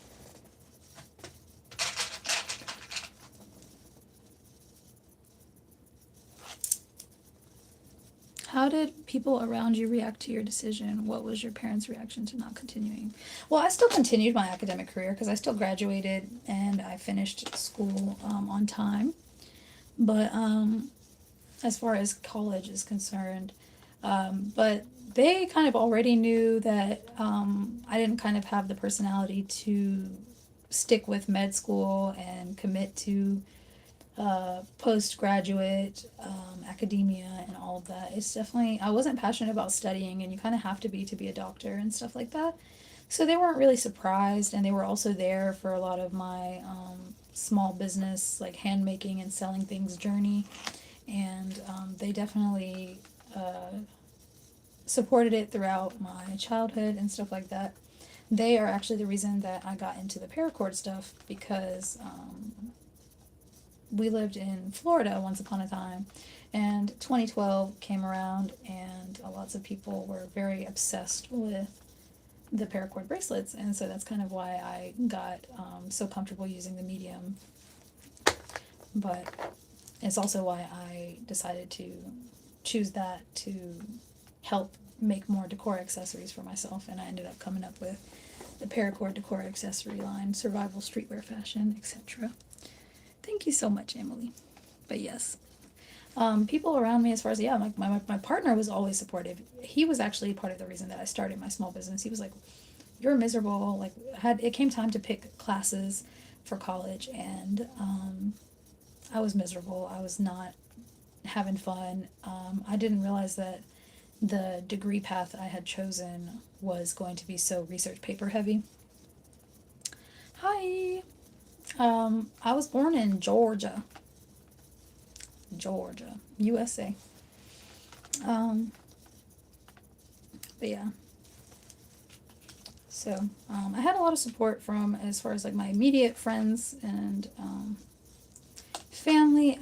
How did people around you react to your decision? What was your parents' reaction to not continuing? Well, I still continued my academic career because I still graduated and I finished school on time. But as far as college is concerned, but they kind of already knew that I didn't kind of have the personality to stick with med school and commit to postgraduate academia and all of that. It's definitely, I wasn't passionate about studying, and you kind of have to be a doctor and stuff like that. So they weren't really surprised, and they were also there for a lot of my small business, like handmaking and selling things journey. And they definitely supported it throughout my childhood and stuff like that. They are actually the reason that I got into the paracord stuff because we lived in Florida once upon a time, and 2012 came around, and lots of people were very obsessed with the paracord bracelets, and so that's kind of why I got so comfortable using the medium. But it's also why I decided to choose that to help make more decor accessories for myself, and I ended up coming up with the paracord decor accessory line, survival streetwear fashion, etc. Thank you so much, Emily. But yes, people around me, as far as, yeah, my partner was always supportive. He was actually part of the reason that I started my small business. He was like, you're miserable. Like, it came time to pick classes for college, and I was miserable. I was not having fun. I didn't realize that the degree path I had chosen was going to be so research paper heavy. Hi. I was born in Georgia, USA. Um, but yeah, so I had a lot of support from, as far as like my immediate friends and family.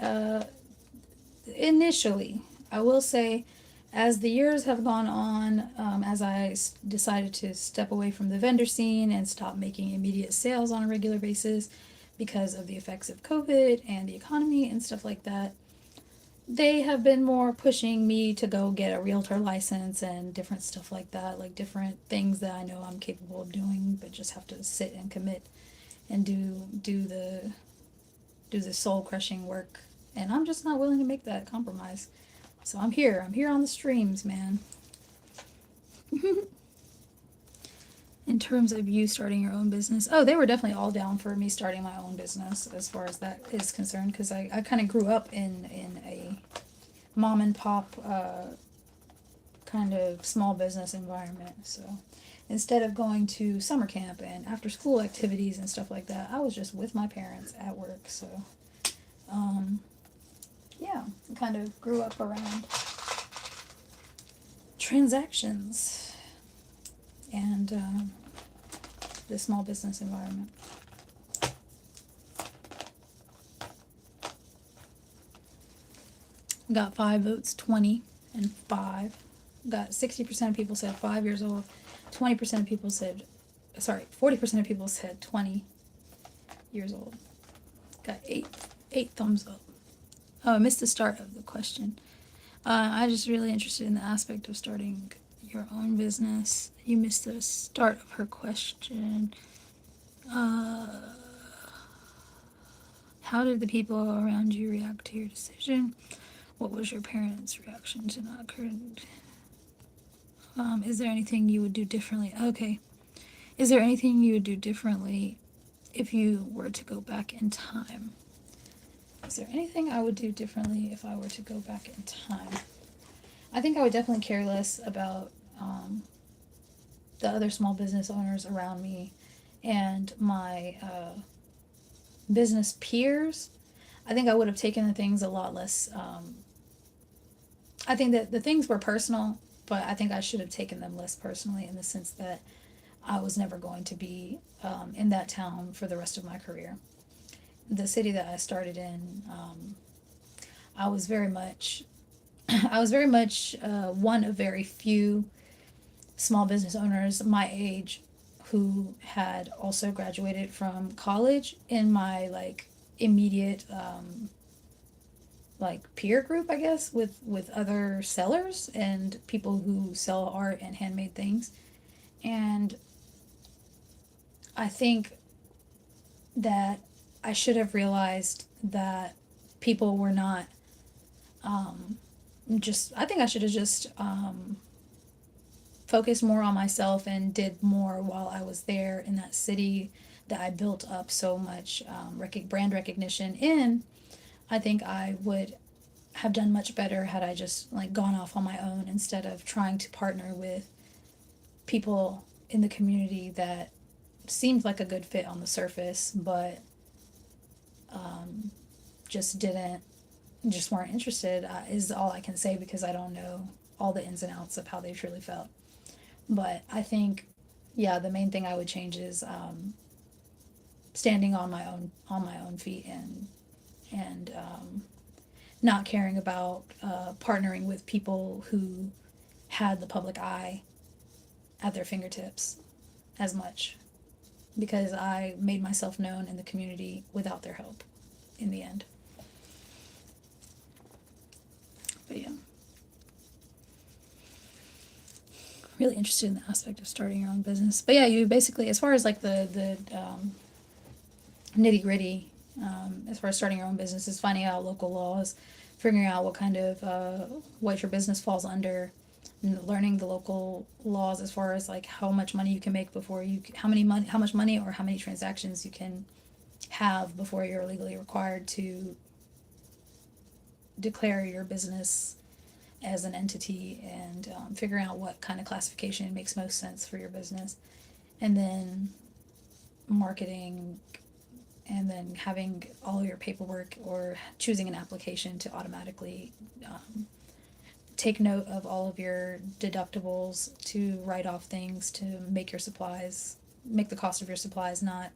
Initially, I will say, as the years have gone on, as I decided to step away from the vendor scene and stop making immediate sales on a regular basis because of the effects of COVID and the economy and stuff like that, they have been more pushing me to go get a realtor license and different stuff like that, like different things that I know I'm capable of doing, but just have to sit and commit and do the soul crushing work. And I'm just not willing to make that compromise. So I'm here. I'm here on the streams, man. In terms of you starting your own business, oh, they were definitely all down for me starting my own business as far as that is concerned, because I kind of grew up in a mom and pop kind of small business environment. So instead of going to summer camp and after school activities and stuff like that, I was just with my parents at work. So yeah, I kind of grew up around transactions and the small business environment. Got 5 votes, 20 and 5. Got 60% of people said 5 years old. 20% of people said, 40% of people said 20 years old. Got 8 thumbs up. Oh, I missed the start of the question. I'm just really interested in the aspect of starting your own business. You missed the start of her question. How did the people around you react to your decision? What was your parents' reaction to not current? Is there anything you would do differently? Okay. Is there anything you would do differently if you were to go back in time? Is there anything I would do differently if I were to go back in time? I think I would definitely care less about the other small business owners around me and my business peers. I think I would have taken the things a lot less. I think that the things were personal, but I think I should have taken them less personally in the sense that I was never going to be in that town for the rest of my career. The city that I started in, I was very much, I was very much one of very few small business owners my age who had also graduated from college in my like immediate like peer group, I guess, with other sellers and people who sell art and handmade things. And I think that I should have realized that people were not um, just, I think I should have just focused more on myself and did more while I was there in that city that I built up so much brand recognition in. I think I would have done much better had I just like gone off on my own instead of trying to partner with people in the community that seemed like a good fit on the surface, but um, just didn't, just weren't interested, is all I can say because I don't know all the ins and outs of how they truly felt. But I think, yeah, the main thing I would change is standing on my own feet and not caring about partnering with people who had the public eye at their fingertips as much because I made myself known in the community without their help in the end. But yeah, really interested in the aspect of starting your own business. But yeah, you basically, as far as like the nitty gritty, as far as starting your own business, is finding out local laws, figuring out what kind of what your business falls under, learning the local laws as far as like how much money you can make before you, how much money or how many transactions you can have before you're legally required to declare your business as an entity, and figuring out what kind of classification makes most sense for your business, and then marketing, and then having all your paperwork or choosing an application to automatically take note of all of your deductibles, to write off things to make your supplies, make the cost of your supplies not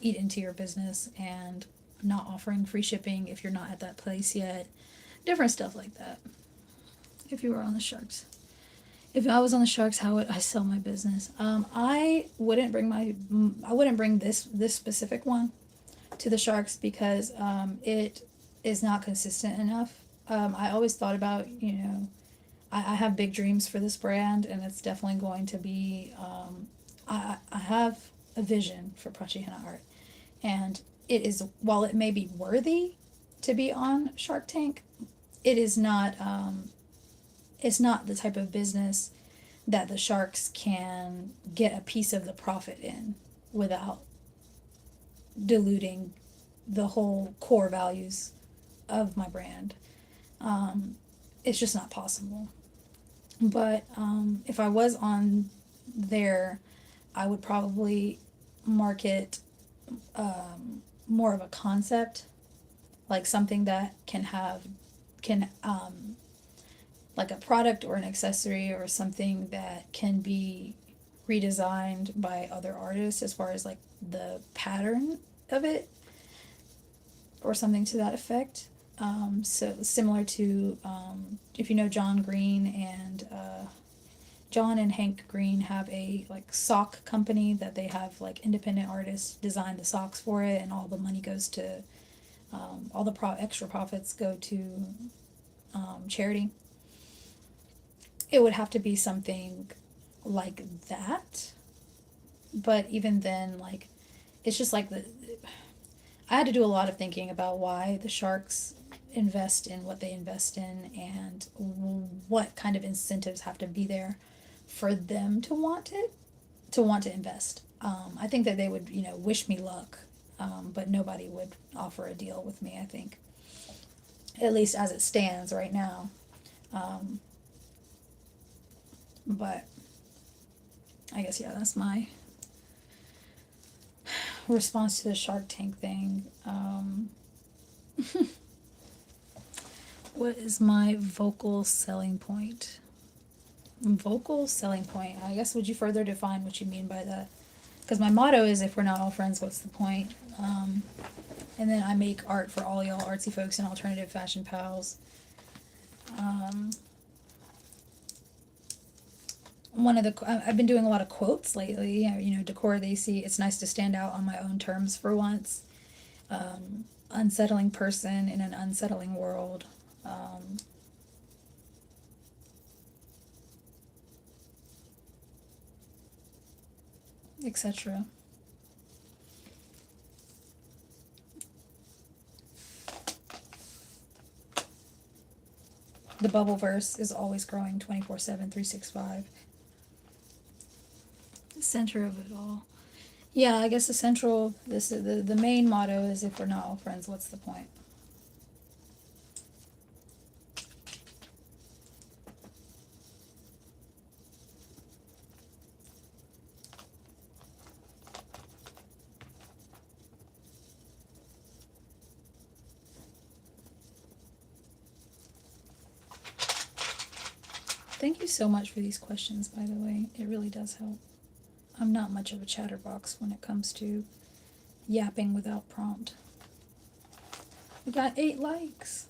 eat into your business, and not offering free shipping if you're not at that place yet. Different stuff like that. If you were on the Sharks. If I was on the Sharks, how would I sell my business? I wouldn't bring this specific one to the Sharks because it is not consistent enough. I always thought about, I have big dreams for this brand, and it's definitely going to be. I have a vision for Prachi Henna Art, and it is, while it may be worthy to be on Shark Tank, it is not. It's not the type of business that the Sharks can get a piece of the profit in without diluting the whole core values of my brand. It's just not possible. But if I was on there, I would probably market more of a concept, like something that can like a product or an accessory or something that can be redesigned by other artists as far as like the pattern of it or something to that effect. So similar to if you know John Green and John and Hank Green have a like sock company that they have like independent artists design the socks for it, and all the money goes to all the extra profits go to charity. It would have to be something like that, but even then, like, it's just like I had to do a lot of thinking about why the Sharks invest in what they invest in, and what kind of incentives have to be there for them to want to invest. I think that they would, wish me luck, but nobody would offer a deal with me, I think, at least as it stands right now. But I guess, yeah, that's my response to the Shark Tank thing. What is my vocal selling point? Vocal selling point. I guess would you further define what you mean by that? Because my motto is, if we're not all friends, what's the point? And then I make art for all y'all artsy folks and alternative fashion pals. I've been doing a lot of quotes lately. You know, Decora, they see it's nice to stand out on my own terms for once. Unsettling person in an unsettling world. Etc. The bubble verse is always growing 24/7, 365. The center of it all. Yeah, I guess the main motto is, if we're not all friends, what's the point? Thank you so much for these questions, by the way. It really does help. I'm not much of a chatterbox when it comes to yapping without prompt. We got 8 likes.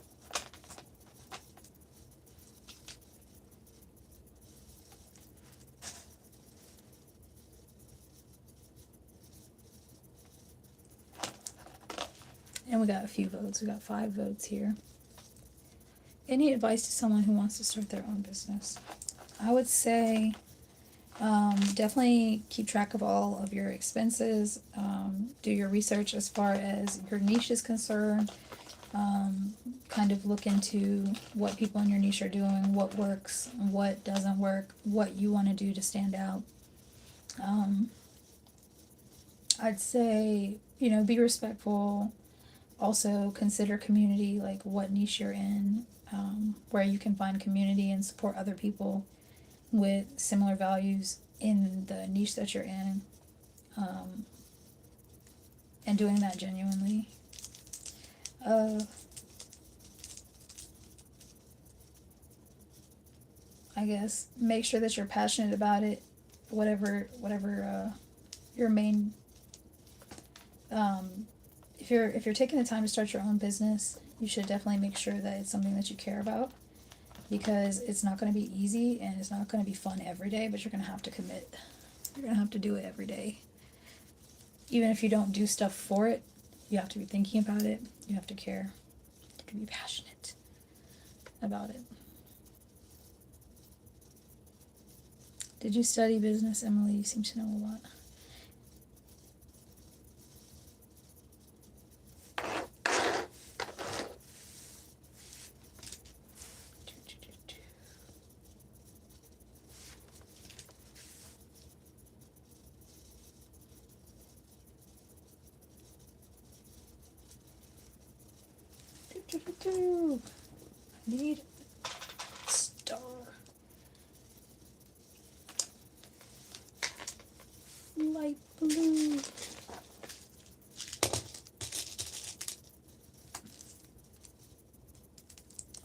And we got a few votes. We got 5 votes here. Any advice to someone who wants to start their own business? I would say definitely keep track of all of your expenses. Do your research as far as your niche is concerned. Kind of look into what people in your niche are doing, what works, what doesn't work, what you want to do to stand out. I'd say, be respectful. Also consider community, like what niche you're in, where you can find community and support other people with similar values in the niche that you're in, and doing that genuinely. I guess make sure that you're passionate about it, whatever your main. If you're taking the time to start your own business, you should definitely make sure that it's something that you care about, because it's not going to be easy and it's not going to be fun every day, but you're going to have to commit. You're going to have to do it every day. Even if you don't do stuff for it, you have to be thinking about it. You have to care. You have to be passionate about it. Did you study business, Emily? You seem to know a lot. I need a star. Light blue.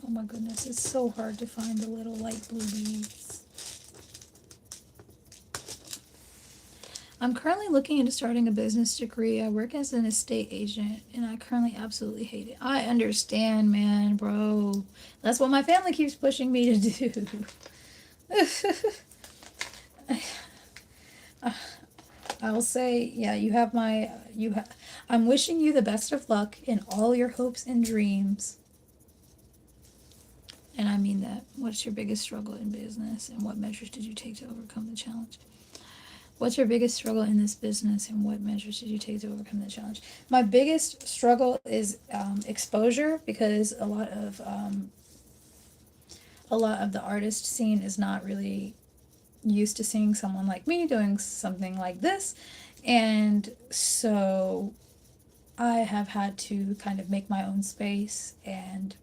Oh my goodness, it's so hard to find the little light blue beads. I'm currently looking into starting a business degree. I work as an estate agent and I currently absolutely hate it. I understand, man, bro. That's what my family keeps pushing me to do. I'll say, yeah, I'm wishing you the best of luck in all your hopes and dreams. And I mean that. What's your biggest struggle in business and what measures did you take to overcome the challenge? What's your biggest struggle in this business and what measures did you take to overcome the challenge? My biggest struggle is exposure, because a lot of the artist scene is not really used to seeing someone like me doing something like this, and so I have had to kind of make my own space and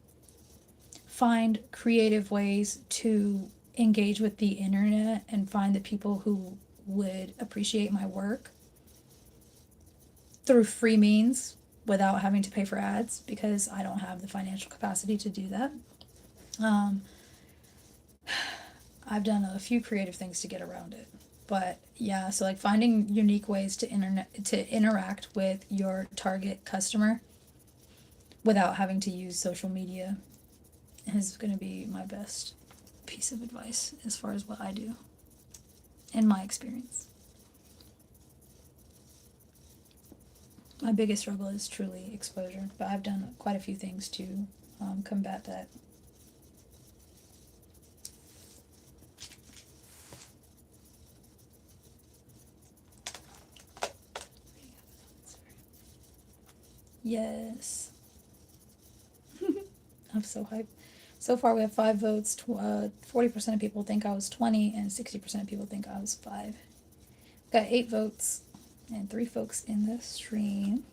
find creative ways to engage with the internet and find the people who would appreciate my work through free means, without having to pay for ads because I don't have the financial capacity to do that. Um, I've done a few creative things to get around it. But yeah, so like finding unique ways to interact with your target customer without having to use social media is going to be my best piece of advice as far as what I do in my experience. My biggest struggle is truly exposure, but I've done quite a few things to combat that. Yes. I'm so hyped. So far, we have 5 votes. 40% of people think I was 20, and 60% of people think I was 5. Got 8 votes and 3 folks in the stream.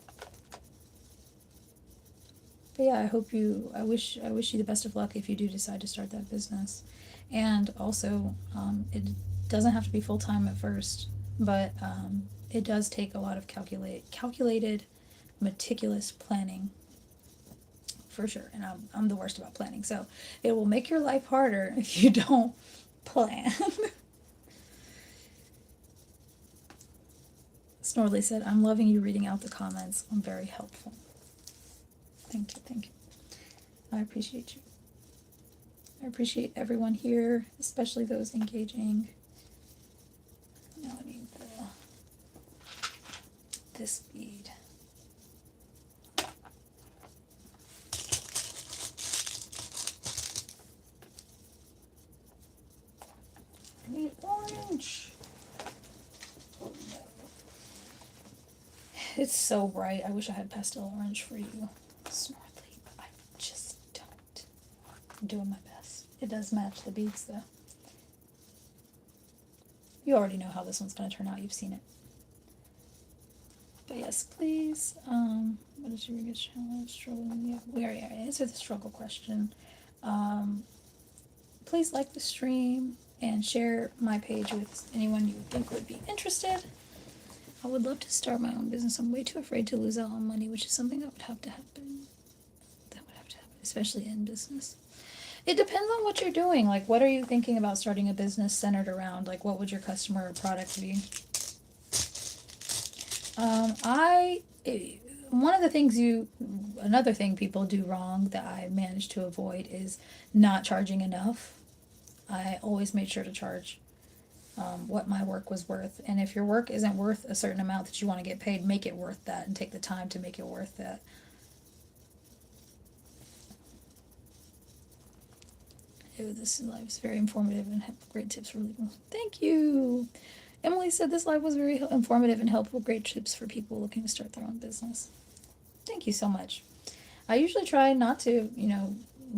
But yeah, I wish you the best of luck if you do decide to start that business. And also, it doesn't have to be full time at first, but it does take a lot of calculated, meticulous planning. For sure, and I'm the worst about planning, so it will make your life harder if you don't plan. Snorley said, "I'm loving you reading out the comments. I'm very helpful." Thank you, thank you. I appreciate you. I appreciate everyone here, especially those engaging. Now I need this bead. I need orange. Oh, no. It's so bright. I wish I had pastel orange for you, Snorley, but I just don't. I'm doing my best. It does match the beads, though. You already know how this one's going to turn out. You've seen it. But yes, please. What is your biggest challenge? Struggle? Yeah, we already answered the struggle question. Please like the stream and share my page with anyone you think would be interested. I would love to start my own business. I'm way too afraid to lose out on money, which is something that would have to happen. Especially in business. It depends on what you're doing. Like, what are you thinking about starting a business centered around? Like, what would your customer or product be? Another thing people do wrong that I managed to avoid is not charging enough. I always made sure to charge what my work was worth. And if your work isn't worth a certain amount that you want to get paid, make it worth that and take the time to make it worth that. This live is very informative and great tips for legal. Thank you. Emily said this live was very informative and helpful. Great tips for people looking to start their own business. Thank you so much. I usually try not to,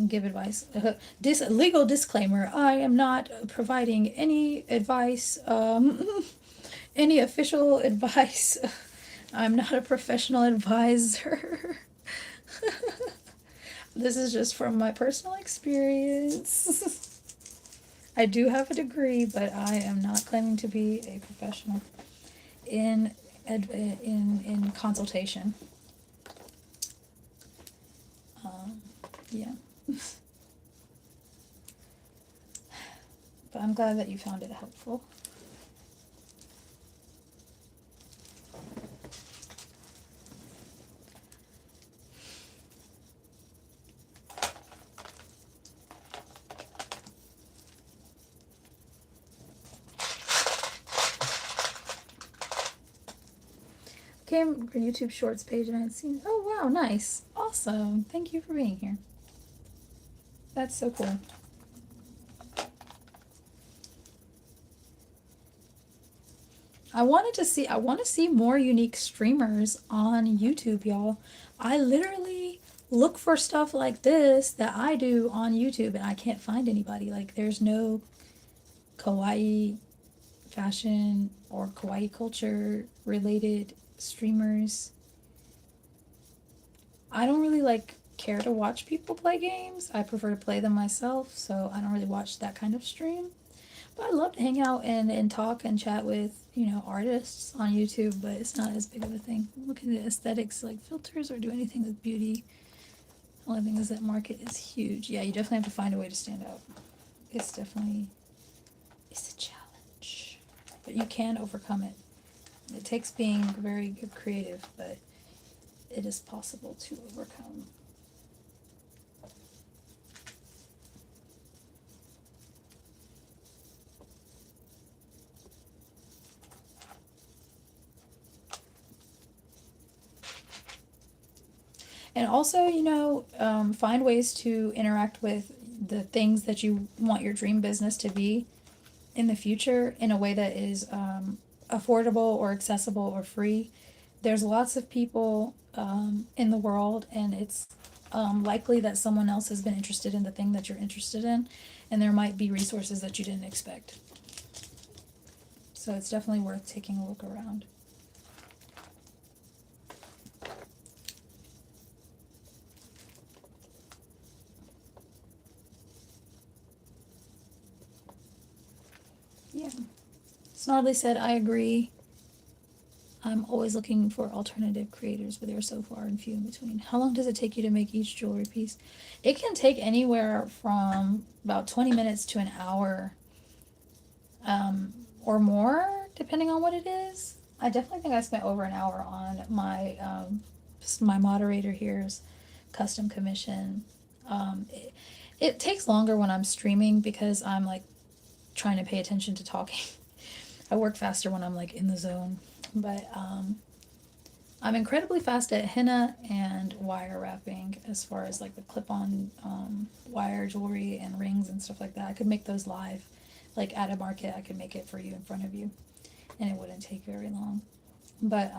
give advice. Legal disclaimer: I am not providing any advice, any official advice. I'm not a professional advisor. This is just from my personal experience. I do have a degree, but I am not claiming to be a professional in consultation. Yeah. But I'm glad that you found it helpful. Came for YouTube Shorts page and I had seen. Oh wow, nice, awesome! Thank you for being here. That's so cool. I want to see more unique streamers on YouTube, y'all. I literally look for stuff like this that I do on YouTube and I can't find anybody. Like, there's no kawaii fashion or kawaii culture related streamers. I don't really care to watch people play games. I prefer to play them myself, so I don't really watch that kind of stream. But I love to hang out and talk and chat with, artists on YouTube, but it's not as big of a thing. Look at the aesthetics, like filters or do anything with beauty. Only thing is that market is huge. Yeah, you definitely have to find a way to stand out. It's definitely, it's a challenge, but you can overcome it. It takes being very good creative, but it is possible to overcome. And also, find ways to interact with the things that you want your dream business to be in the future in a way that is affordable or accessible or free. There's lots of people in the world, and it's likely that someone else has been interested in the thing that you're interested in, and there might be resources that you didn't expect. So it's definitely worth taking a look around. Yeah. Snarly said, I agree. I'm always looking for alternative creators, but they're so far and few in between. How long does it take you to make each jewelry piece? It can take anywhere from about 20 minutes to an hour or more, depending on what it is. I definitely think I spent over an hour on my moderator here's custom commission. It takes longer when I'm streaming because I'm like trying to pay attention to talking. I work faster when I'm like in the zone, but I'm incredibly fast at henna and wire wrapping as far as like the clip-on wire jewelry and rings and stuff like that. I could make those live, like at a market. I could make it for you in front of you, and it wouldn't take very long. But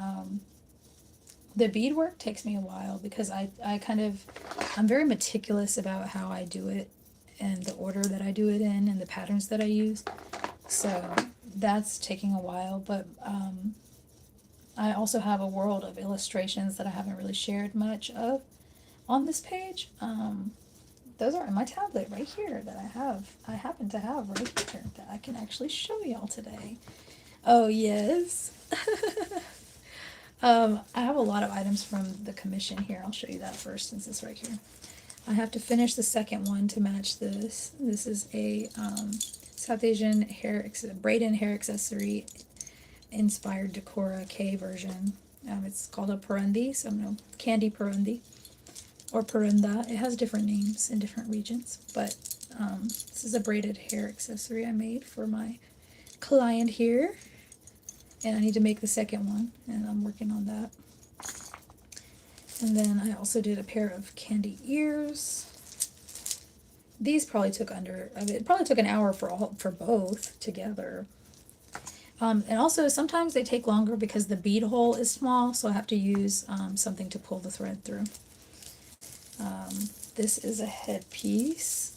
the beadwork takes me a while because I'm very meticulous about how I do it and the order that I do it in and the patterns that I use. So that's taking a while, but I also have a world of illustrations that I haven't really shared much of on this page. Those are in my tablet right here that I happen to have right here that I can actually show y'all today. Oh, yes. I have a lot of items from the commission here. I'll show you that first since it's right here. I have to finish the second one to match this. This is a South Asian braid-in hair accessory inspired Decora K version. It's called a Parundi, so I'm going to Kandi Parundi or Parunda. It has different names in different regions, but this is a braided hair accessory I made for my client here, and I need to make the second one, and I'm working on that. And then I also did a pair of candy ears. These probably took it probably took an hour for both together. And also sometimes they take longer because the bead hole is small, so I have to use something to pull the thread through. This is a headpiece,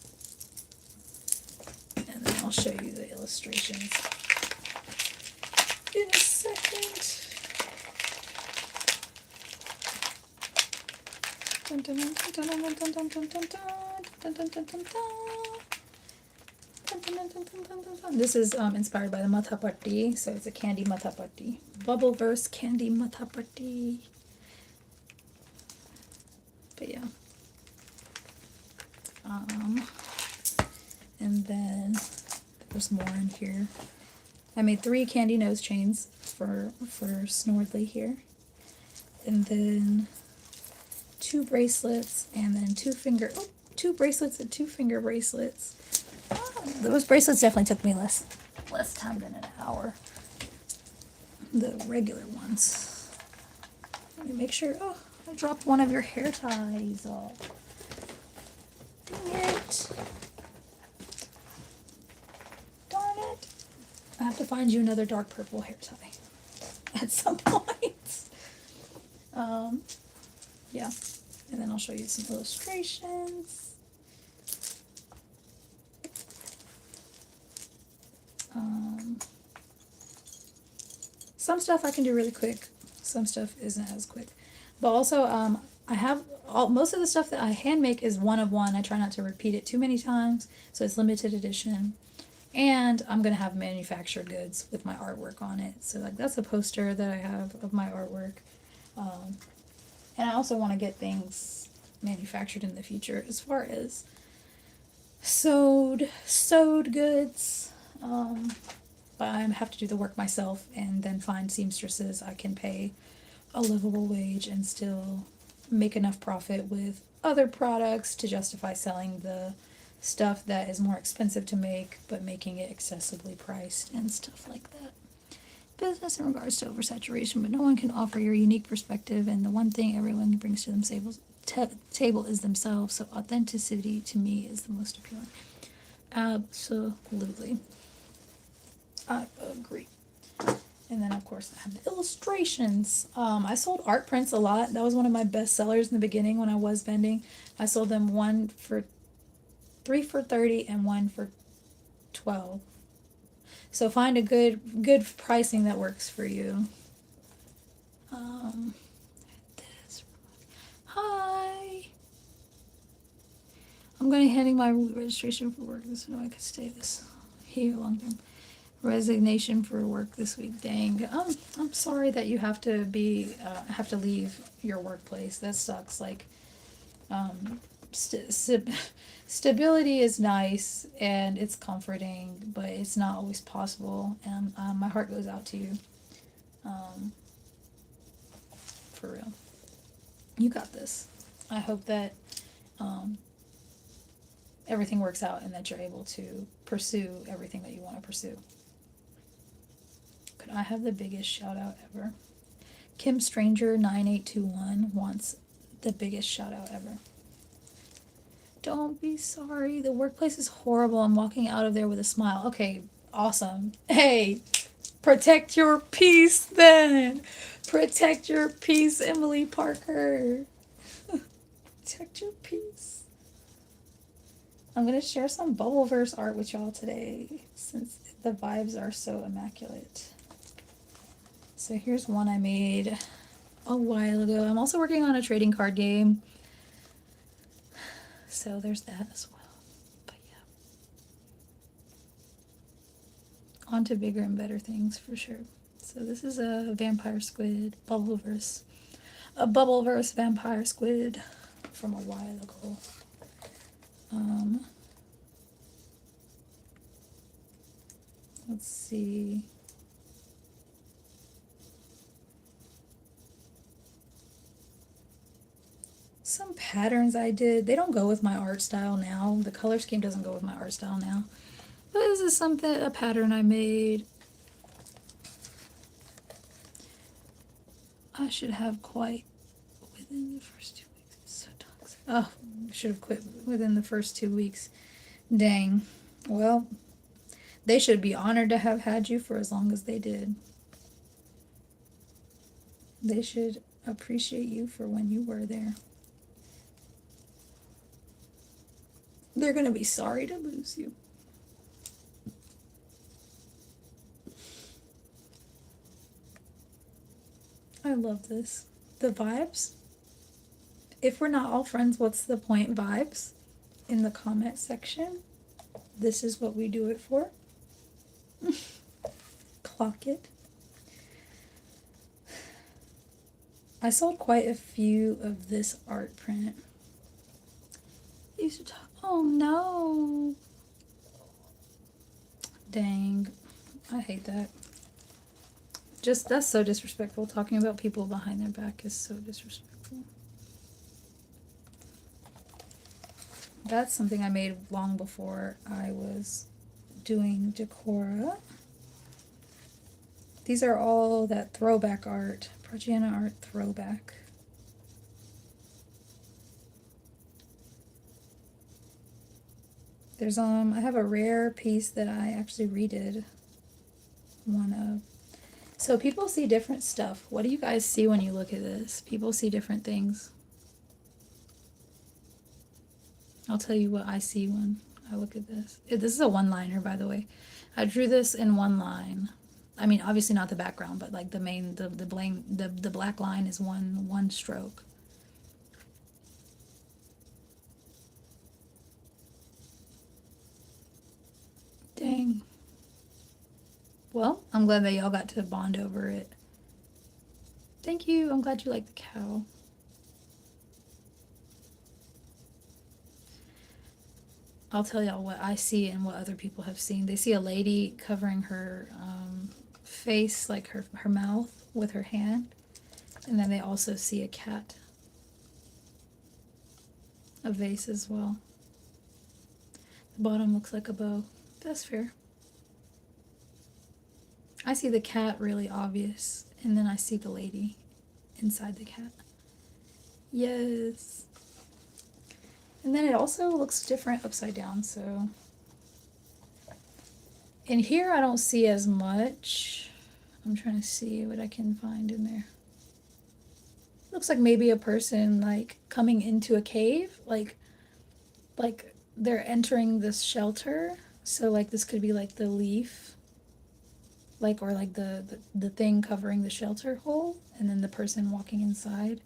and then I'll show you the illustrations in a second. This is inspired by the Mathapatti, so it's a Kandi Mathapatti. Bubbleverse Kandi Mathapatti. But yeah. And then there's more in here. I made 3 candy nose chains for Snordley here. And then 2 bracelets, and then 2 bracelets and 2 finger bracelets. Those bracelets definitely took me less time than an hour. The regular ones. Let me make sure. Oh, I dropped one of your hair ties off. Dang it. Darn it. I have to find you another dark purple hair tie at some point. Yeah. And then I'll show you some illustrations. Some stuff I can do really quick. Some stuff isn't as quick. But also, I have most of the stuff that I hand make is one of one. I try not to repeat it too many times, so it's limited edition. And I'm gonna have manufactured goods with my artwork on it. So like that's a poster that I have of my artwork. Um, and I also want to get things manufactured in the future as far as sewed goods. But I have to do the work myself and then find seamstresses I can pay a livable wage and still make enough profit with other products to justify selling the stuff that is more expensive to make, but making it accessibly priced and stuff like that. Business in regards to oversaturation, but no one can offer your unique perspective, and the one thing everyone brings to table is themselves, so authenticity to me is the most appealing. Absolutely. I agree. And then, of course, I have the illustrations. I sold art prints a lot. That was one of my best sellers in the beginning when I was vending. I sold them three for 30 and one for 12. So find a good pricing that works for you. This. Hi. I'm going to handing my registration for work this so I could stay this here long term. Resignation for work this week. Dang. I'm sorry that you have to have to leave your workplace. That sucks. Like, stability is nice and it's comforting, but it's not always possible. And my heart goes out to you. For real. You got this. I hope that everything works out and that you're able to pursue everything that you want to pursue. Could I have the biggest shout out ever? Kim Stranger 9821 wants the biggest shout out ever. Don't be sorry. The workplace is horrible. I'm walking out of there with a smile. Okay, awesome. Hey, protect your peace then. Protect your peace, Emily Parker. Protect your peace. I'm going to share some Bubbleverse art with y'all today since the vibes are so immaculate. So here's one I made a while ago. I'm also working on a trading card game. So there's that as well. But yeah. On to bigger and better things for sure. So this is a vampire squid Bubbleverse. A Bubbleverse vampire squid from a while ago. Let's see. Some patterns I did. They don't go with my art style now. The color scheme doesn't go with my art style now. But this is a pattern I made. I should have quite within the first 2 weeks. It's so toxic. Oh, I should have quit within the first 2 weeks. Dang. Well, they should be honored to have had you for as long as they did. They should appreciate you for when you were there. They're going to be sorry to lose you. I love this. The vibes. If we're not all friends, what's the point? Vibes in the comment section. This is what we do it for. Clock it. I sold quite a few of this art print. Oh no. Dang. I hate that. Just, that's so disrespectful. Talking about people behind their back is so disrespectful. That's something I made long before I was doing Decora. These are all that throwback art. Progiana art throwback. There's I have a rare piece that I actually redid one of. So people see different stuff. What do you guys see when you look at this? People see different things. I'll tell you what I see when I look at this. This is a one-liner, by the way. I drew this in one line. I mean, obviously not the background, but like the black line is one stroke. Dang. Well, I'm glad that y'all got to bond over it. Thank you. I'm glad you like the cow. I'll tell y'all what I see and what other people have seen. They see a lady covering her face, like her mouth, with her hand. And then they also see a cat. A vase as well. The bottom looks like a bow. That's fair. I see the cat really obvious, and then I see the lady inside the cat. Yes. And then it also looks different upside down, so. In here I don't see as much. I'm trying to see what I can find in there. Looks like maybe a person like coming into a cave, like they're entering this shelter. So like this could be like the leaf, like, or like the thing covering the shelter hole, and then the person walking inside.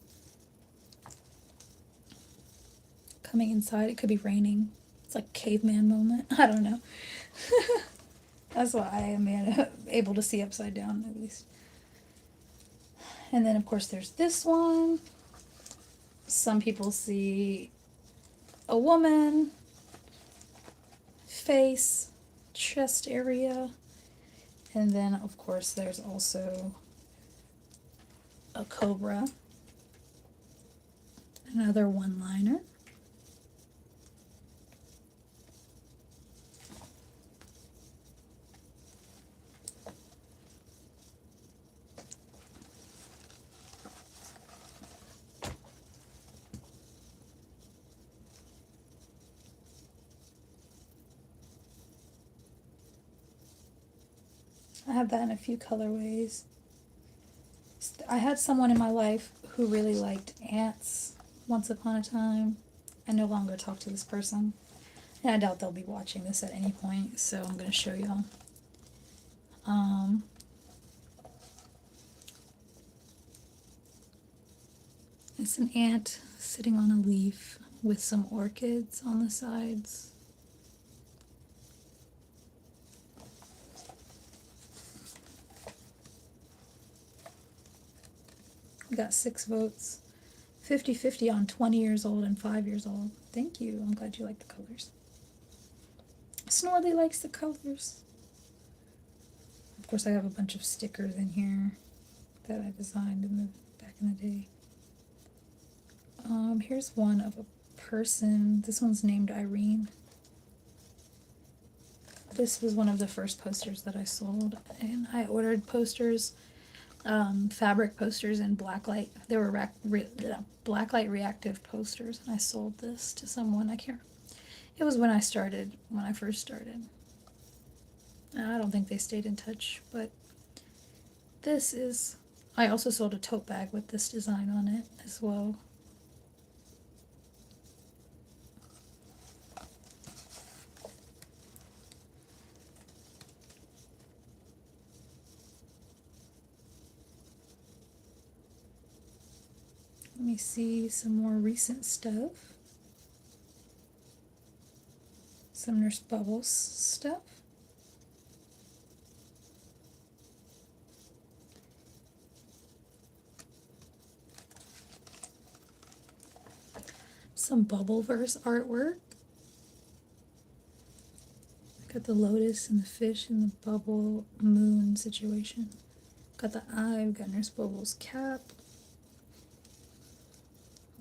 Coming inside, it could be raining. It's like caveman moment. I don't know. That's what I am able to see upside down, at least. And then, of course, there's this one. Some people see a woman, face, chest area. And then, of course, there's also a cobra. Another one-liner. I have that in a few colorways. I had someone in my life who really liked ants once upon a time. I no longer talk to this person. And I doubt they'll be watching this at any point, so I'm going to show y'all. It's an ant sitting on a leaf with some orchids on the sides. We got 6 votes. 50-50 on 20 years old and 5 years old. Thank you. I'm glad you like the colors. Snorley likes the colors. Of course, I have a bunch of stickers in here that I designed back in the day. Here's one of a person. This one's named Irene. This was one of the first posters that I sold, and I ordered posters, fabric posters in blacklight. They were blacklight reactive posters, and I sold this to someone. I can't. It was when I first started. I don't think they stayed in touch, but this is. I also sold a tote bag with this design on it as well. Let me see some more recent stuff. Some Nurse Bubbles stuff. Some Bubbleverse artwork. Got the lotus and the fish and the bubble moon situation. Got the eye, we've got Nurse Bubbles' cap.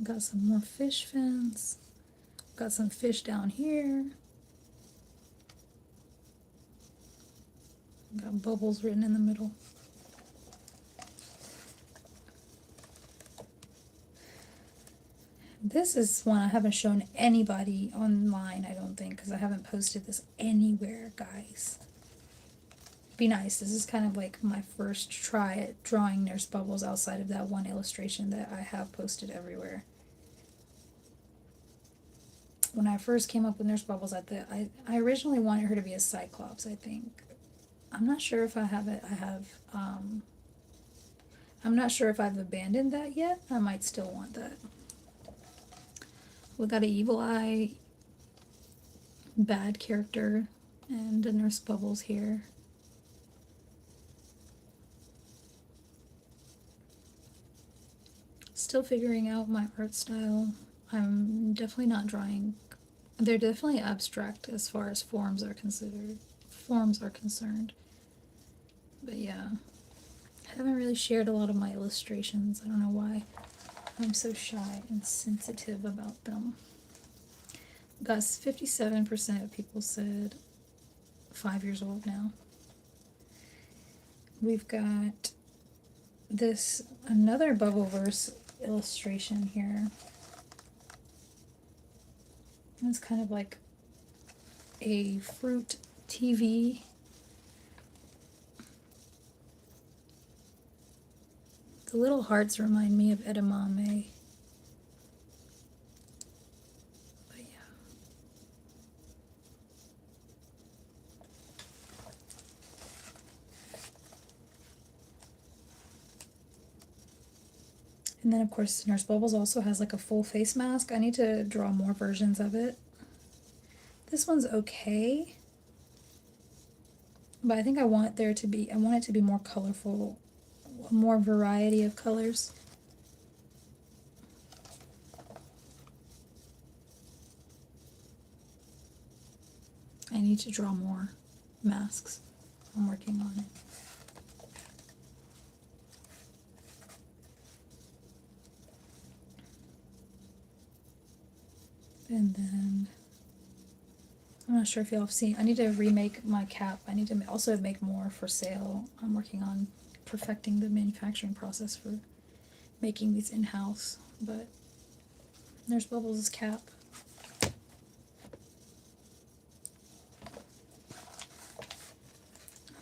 Got some more fish fins. Got some fish down here. Got bubbles written in the middle. This is one I haven't shown anybody online, I don't think, because I haven't posted this anywhere, guys. Be nice. This is kind of like my first try at drawing Nurse Bubbles outside of that one illustration that I have posted everywhere. When I first came up with Nurse Bubbles, I originally wanted her to be a Cyclops, I think. I'm not sure if I have it. I'm not sure if I've abandoned that yet. I might still want that. We got an evil eye, bad character, and a Nurse Bubbles here. still figuring out my art style. I'm definitely not drawing. They're definitely abstract as far as forms are concerned. But yeah, I haven't really shared a lot of my illustrations. I don't know why. I'm so shy and sensitive about them. Got 57% of people said 5 years old now. We've got this another Bubbleverse illustration here. It's kind of like a fruit TV. The little hearts remind me of edamame. But yeah. And then of course Nurse Bubbles also has like a full face mask. I need to draw more versions of it. This one's okay. But I think I want it to be more colorful, more variety of colors. I need to draw more masks. I'm working on it. And then, I'm not sure if y'all have seen, I need to remake my cap. I need to also make more for sale. I'm working on perfecting the manufacturing process for making these in-house. But there's Bubbles' cap.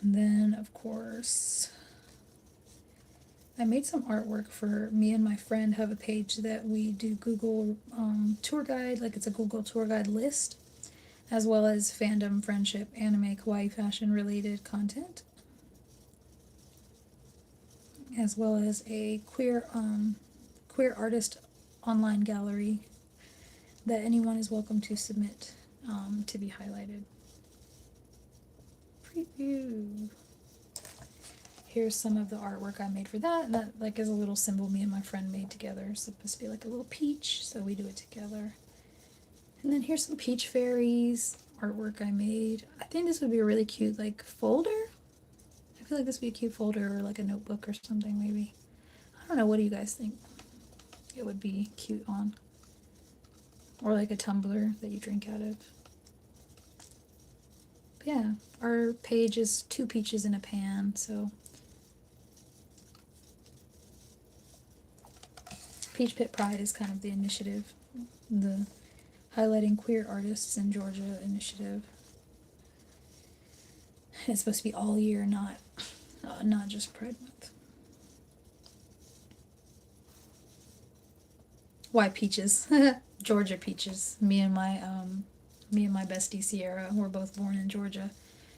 And then, of course, I made some artwork for me and my friend have a page that we do Google tour guide, like it's a Google tour guide list, as well as fandom, friendship, anime, kawaii, fashion related content, as well as a queer artist online gallery that anyone is welcome to submit to be highlighted. Preview. Here's some of the artwork I made for that. And that like is a little symbol me and my friend made together. It's supposed to be like a little peach, so we do it together. And then here's some peach fairies artwork I made. I think this would be a really cute like folder. I feel like this would be a cute folder or like a notebook or something maybe. I don't know, what do you guys think it would be cute on? Or like a tumbler that you drink out of. But yeah, our page is 2 peaches in a pan, so Peach Pit Pride is kind of the initiative, the highlighting queer artists in Georgia initiative. It's supposed to be all year, not just Pride Month. Why peaches? Georgia peaches. Me and my bestie Sierra, we're both born in Georgia,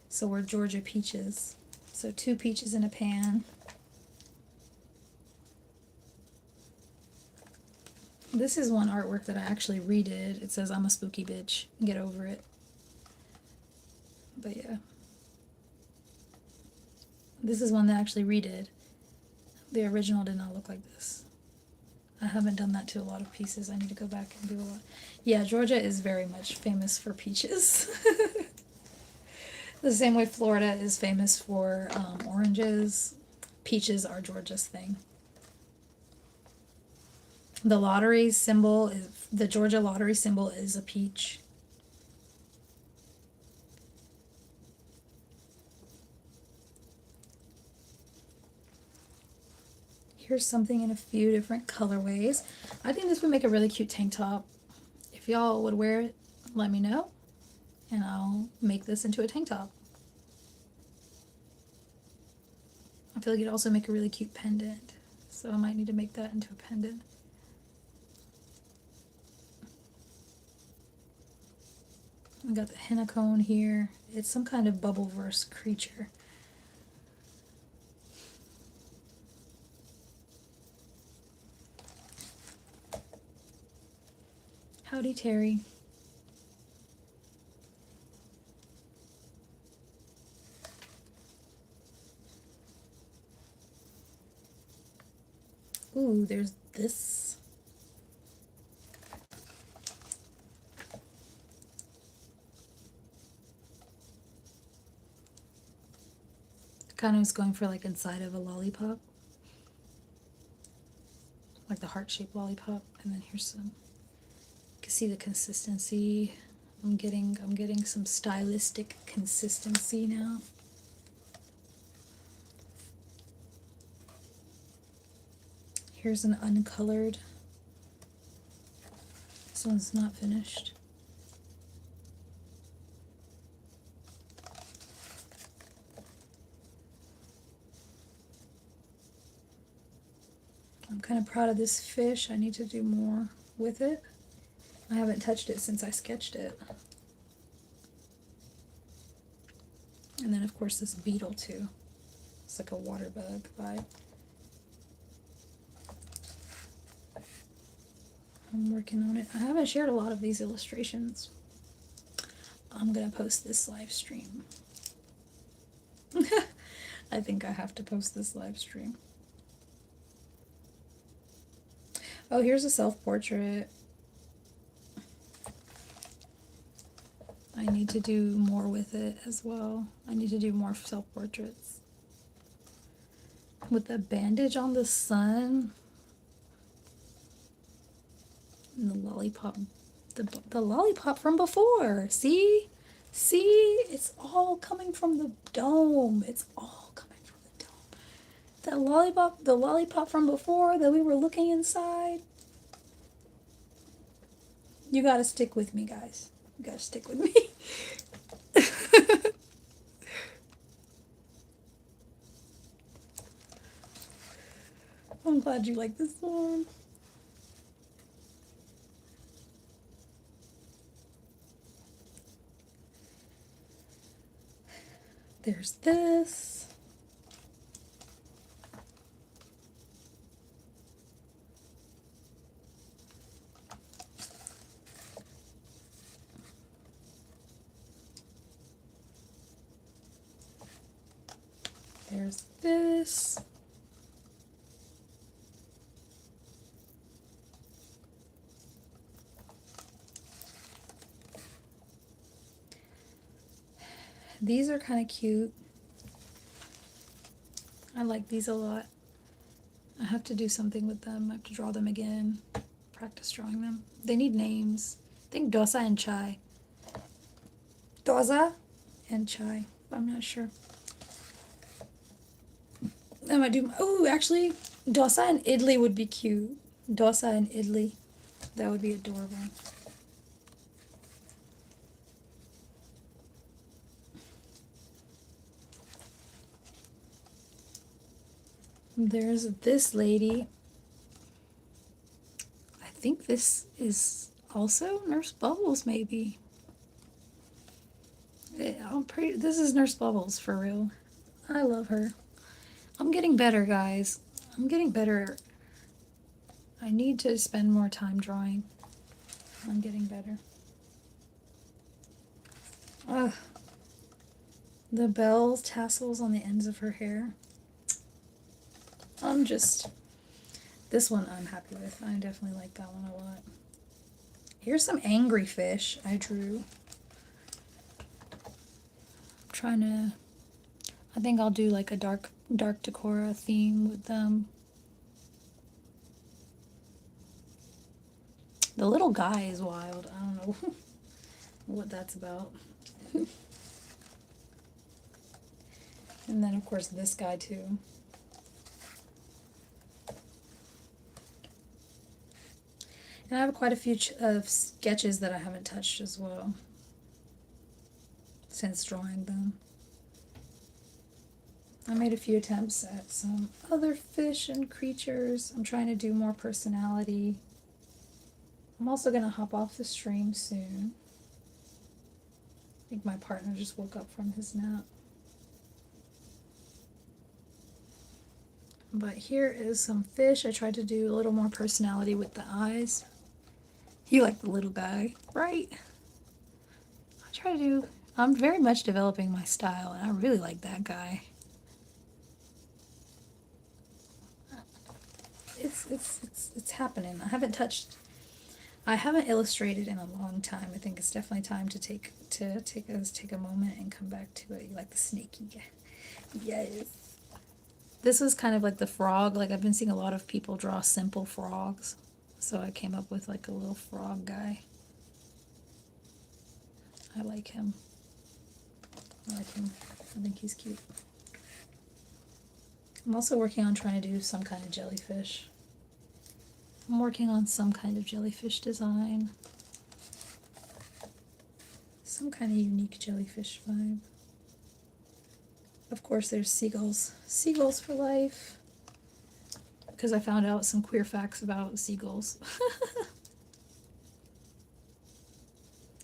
so we're Georgia peaches. So 2 peaches in a pan. This is one artwork that I actually redid. It says, "I'm a spooky bitch. Get over it." But yeah. This is one that I actually redid. The original did not look like this. I haven't done that to a lot of pieces. I need to go back and do a lot. Yeah, Georgia is very much famous for peaches. The same way Florida is famous for oranges. Peaches are Georgia's thing. The lottery symbol is, the Georgia lottery symbol is a peach. Here's something in a few different colorways. I think this would make a really cute tank top. If y'all would wear it, let me know, and I'll make this into a tank top. I feel like it'd also make a really cute pendant, so I might need to make that into a pendant. I got the henna cone here. It's some kind of Bubbleverse creature. Howdy, Terry. Ooh, there's this. kind of was going for like inside of a lollipop, like the heart-shaped lollipop. And then here's some, you can see the consistency. I'm getting some stylistic consistency now. Here's an uncolored. This one's not finished. I'm kind of proud of this fish. I need to do more with it. I haven't touched it since I sketched it. And then of course this beetle too. It's like a water bug vibe. I'm working on it. I haven't shared a lot of these illustrations. I'm gonna post this live stream. I think I have to post this live stream. Oh, here's a self-portrait. I need to do more with it as well. I need to do more self-portraits. With the bandage on the sun. And the lollipop. The lollipop from before. See? See? It's all coming from the dome. It's all coming from the dome. That the lollipop from before that we were looking inside. You gotta stick with me, guys. You gotta stick with me. I'm glad you like this one. There's this. There's this. These are kind of cute. I like these a lot. I have to do something with them. I have to draw them again. Practice drawing them. They need names. I think Dosa and Chai. Dosa and Chai. I'm not sure. I might do. Oh, actually, Dosa and Idli would be cute. Dosa and Idli. That would be adorable. There's this lady. I think this is also Nurse Bubbles, maybe. This is Nurse Bubbles for real. I love her. I'm getting better, guys. I'm getting better. I need to spend more time drawing. I'm getting better. Ugh. The bell tassels on the ends of her hair. This one I'm happy with. I definitely like that one a lot. Here's some angry fish I drew. I think I'll do like a dark Decora theme with them. The little guy is wild. I don't know what that's about. And then of course this guy too. And I have quite a few sketches that I haven't touched as well since drawing them. I made a few attempts at some other fish and creatures. I'm trying to do more personality. I'm also going to hop off the stream soon. I think my partner just woke up from his nap. But here is some fish. I tried to do a little more personality with the eyes. You like the little guy, right? I'm very much developing my style, and I really like that guy. It's happening. I haven't illustrated in a long time. I think it's definitely time to take a moment and come back to it. You like the snaky guy. Yes. This was kind of like the frog. Like I've been seeing a lot of people draw simple frogs. So I came up with like a little frog guy. I like him. I like him. I think he's cute. I'm also working on trying to do some kind of jellyfish. I'm working on some kind of jellyfish design. Some kind of unique jellyfish vibe. Of course, there's seagulls. Seagulls for life. Because I found out some queer facts about seagulls.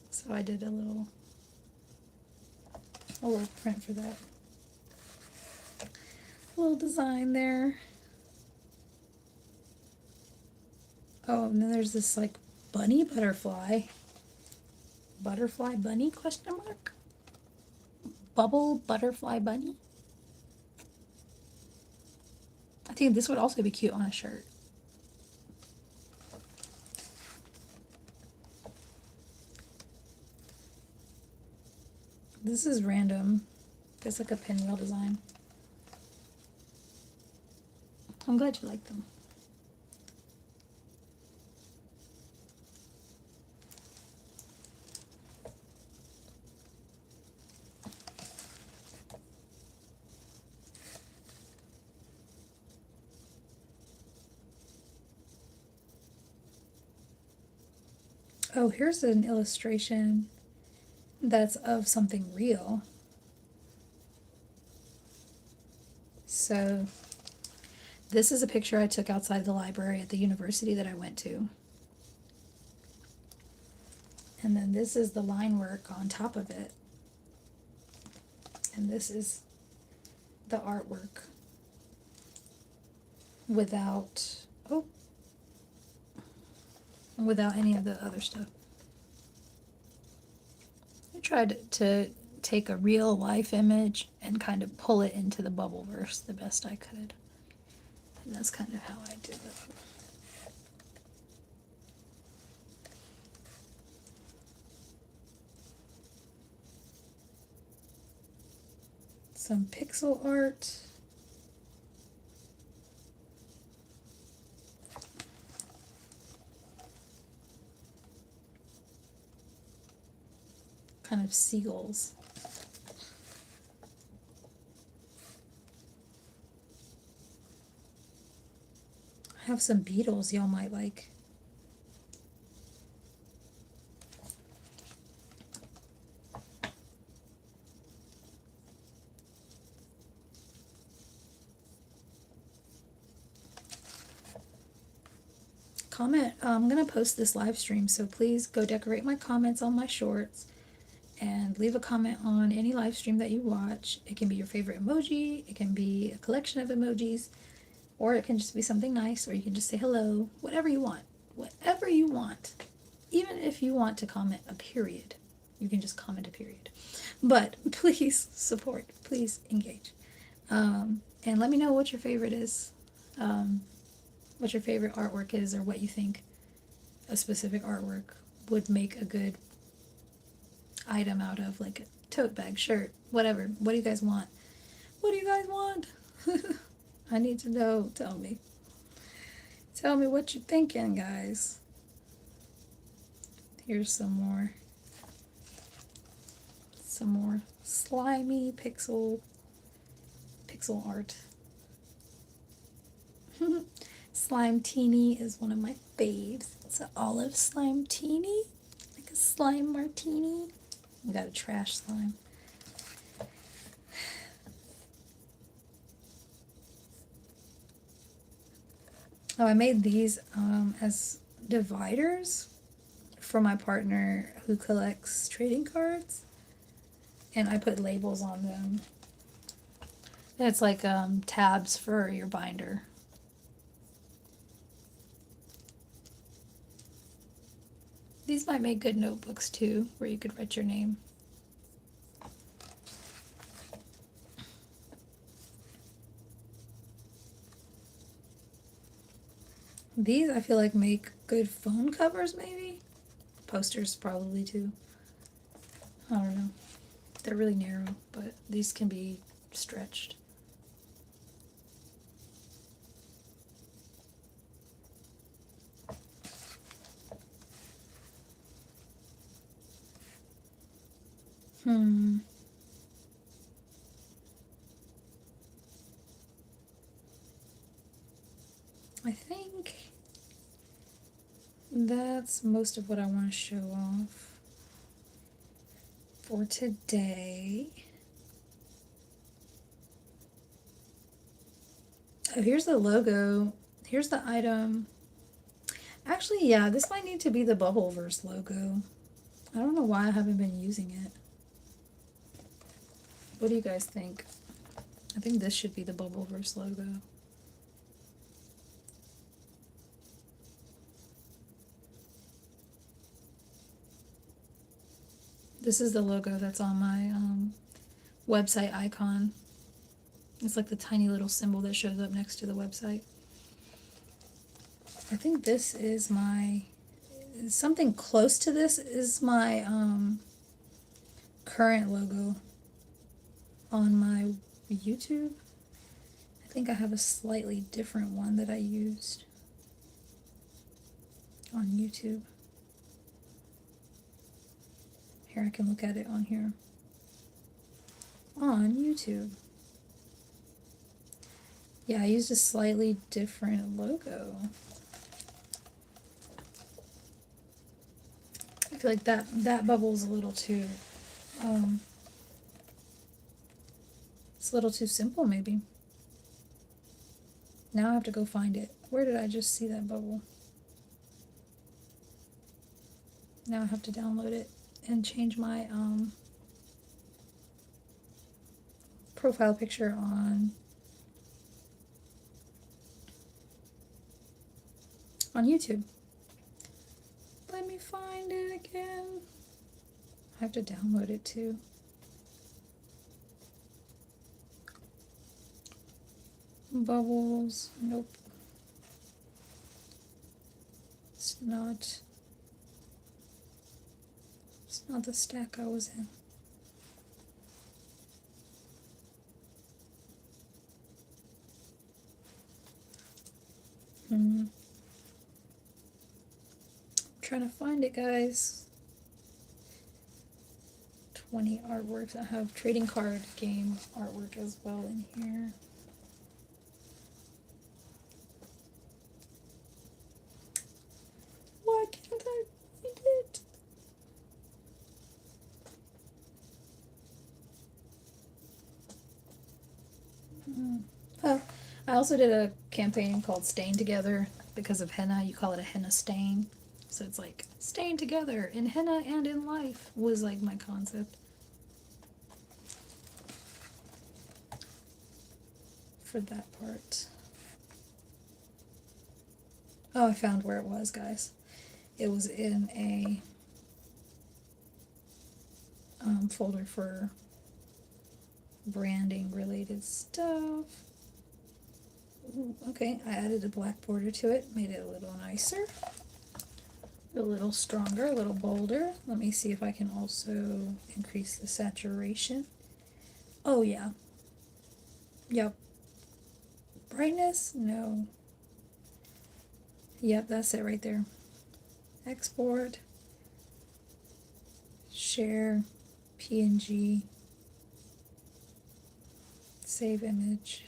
So I did a little print for that. A little design there. Oh, and then there's this like bunny butterfly. Butterfly bunny, question mark? Bubble butterfly bunny? I think this would also be cute on a shirt. This is random. It's like a pinwheel design. I'm glad you like them. Oh, here's an illustration that's of something real. So this is a picture I took outside the library at the university that I went to. And then this is the line work on top of it. And this is the artwork without, oh, without any of the other stuff. I tried to take a real life image and kind of pull it into the Bubbleverse the best I could. And that's kind of how I did it. Some pixel art. Kind of seagulls. I have some beetles y'all might like. Comment, I'm gonna post this live stream, so please go decorate my comments on my shorts and leave a comment on any live stream that you watch. It can be your favorite emoji, it can be a collection of emojis, or it can just be something nice, or you can just say hello, whatever you want. Whatever you want. Even if you want to comment a period, you can just comment a period. But please support, please engage. And let me know what your favorite is. What your favorite artwork is, or what you think a specific artwork would make a good item out of, like a tote bag, shirt, whatever. What do you guys want? What do you guys want? I need to know. Tell me. Tell me what you're thinking, guys. Here's some more slimy pixel art. Slime teeny is one of my faves. It's an olive slime teeny, like a slime martini. We got a trash slime. Oh, I made these as dividers for my partner who collects trading cards, and I put labels on them. And it's like tabs for your binder. These might make good notebooks too, where you could write your name. These I feel like make good phone covers, maybe? Posters probably too. I don't know. They're really narrow, but these can be stretched. I think that's most of what I want to show off for today. Oh, here's the logo. Here's the item. Actually, yeah, this might need to be the Bubbleverse logo. I don't know why I haven't been using it. What do you guys think? I think this should be the Bubbleverse logo. This is the logo that's on my website icon. It's like the tiny little symbol that shows up next to the website. I think this is my, something close to this is my current logo on my YouTube. I think I have a slightly different one that I used on YouTube. Here, I can look at it on here. On YouTube. Yeah, I used a slightly different logo. I feel like that bubble's a little too, it's a little too simple maybe. Now I have to go find it. Where did I just see that bubble? Now I have to download it and change my profile picture on YouTube. Let me find it again. I have to download it too. Bubbles. Nope. It's not the stack I was in. Trying to find it, guys. 20 artworks. I have trading card game artwork as well in here. Why can't I find it? Oh, I also did a campaign called Staying Together because of henna. You call it a henna stain. So it's like staying together in henna and in life was like my concept. For that part. Oh, I found where it was, guys. It was in a folder for branding related stuff. Ooh, okay, I added a black border to it, made it a little nicer, a little stronger, a little bolder. Let me see if I can also increase the saturation. Oh yeah. Yep. Brightness? No. Yep, that's it right there. Export, share, PNG, save image.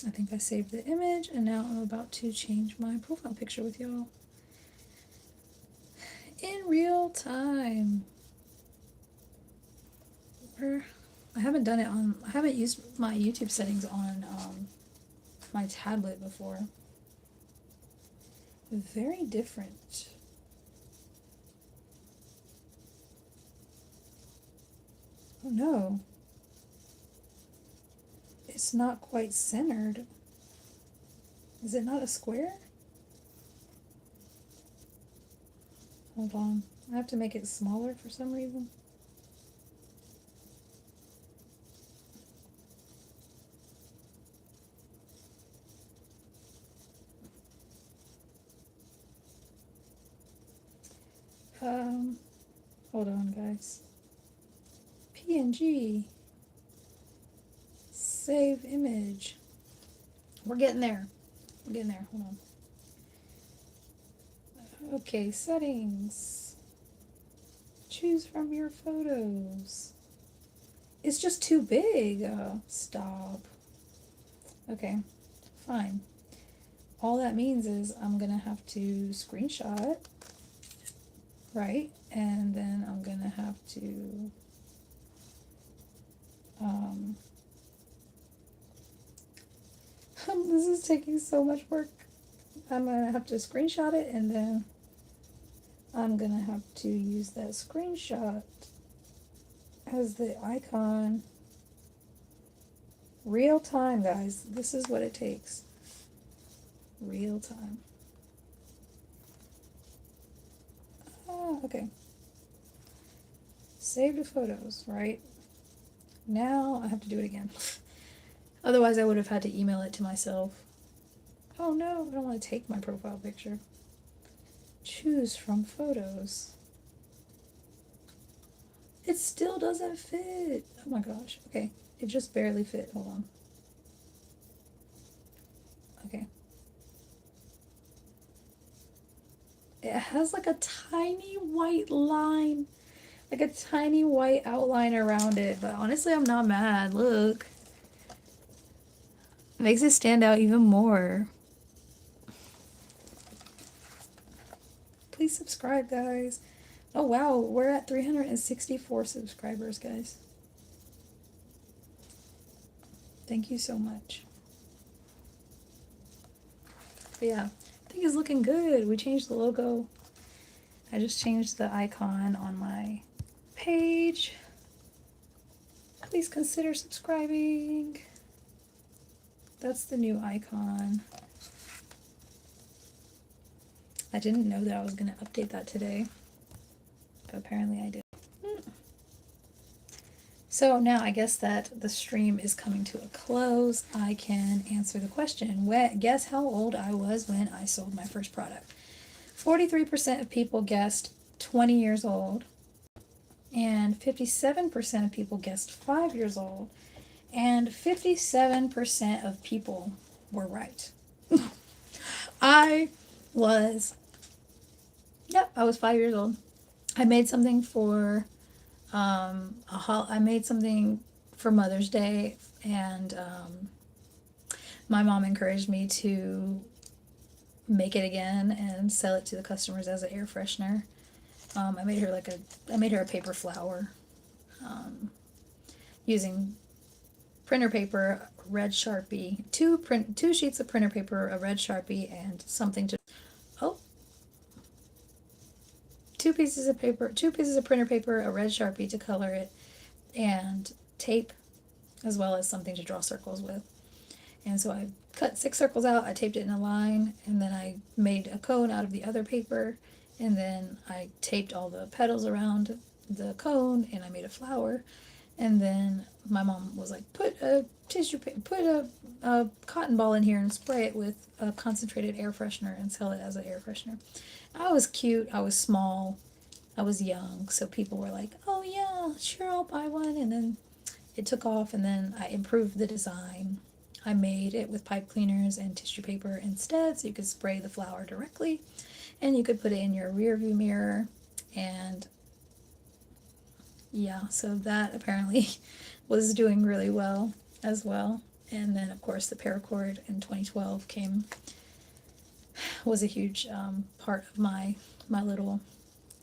I think I saved the image, and now I'm about to change my profile picture with y'all in real time. I haven't done it on, I haven't used my YouTube settings on my tablet before. Very different. Oh no. It's not quite centered. Is it not a square? Hold on. I have to make it smaller for some reason. Hold on, guys. PNG. Save image. We're getting there. We're getting there. Hold on. Okay, settings. Choose from your photos. It's just too big. Stop. Okay, fine. All that means is I'm gonna have to screenshot, right? And then I'm gonna have to this is taking so much work. I'm gonna have to screenshot it, and then I'm gonna have to use that screenshot as the icon. Real time, guys. This is what it takes. Real time. Oh, okay. Save the photos, right? Now I have to do it again. Otherwise, I would have had to email it to myself. Oh no, I don't want to take my profile picture. Choose from photos. It still doesn't fit. Oh my gosh. Okay, it just barely fit. Hold on. Okay. It has like a tiny white line, like a tiny white outline around it, but honestly, I'm not mad. Look. It makes it stand out even more. Please subscribe, guys. Oh wow, we're at 364 subscribers, guys. Thank you so much. But yeah, I think it's looking good. We changed the logo. I just changed the icon on my page. Please consider subscribing. That's the new icon. I didn't know that I was going to update that today, but apparently I did. So now I guess that the stream is coming to a close. I can answer the question. Guess how old I was when I sold my first product. 43% of people guessed 20 years old, and 57% of people guessed 5 years old, and 57% of people were right. I was 5 years old. I made something for I made something for Mother's Day, and my mom encouraged me to make it again and sell it to the customers as an air freshener. I made her a paper flower, using printer paper, red Sharpie, two sheets of printer paper, a red Sharpie, and something to two pieces of printer paper, a red Sharpie to color it, and tape, as well as something to draw circles with. And so I cut 6 circles out, I taped it in a line, and then I made a cone out of the other paper, and then I taped all the petals around the cone, and I made a flower. And then my mom was like, put a cotton ball in here and spray it with a concentrated air freshener and sell it as an air freshener. I was cute, I was small, I was young, so people were like, oh yeah, sure, I'll buy one. And then it took off, and then I improved the design. I made it with pipe cleaners and tissue paper instead, so you could spray the flower directly, and you could put it in your rear view mirror. And yeah, so that apparently was doing really well as well. And then of course the paracord in 2012 was a huge part of my little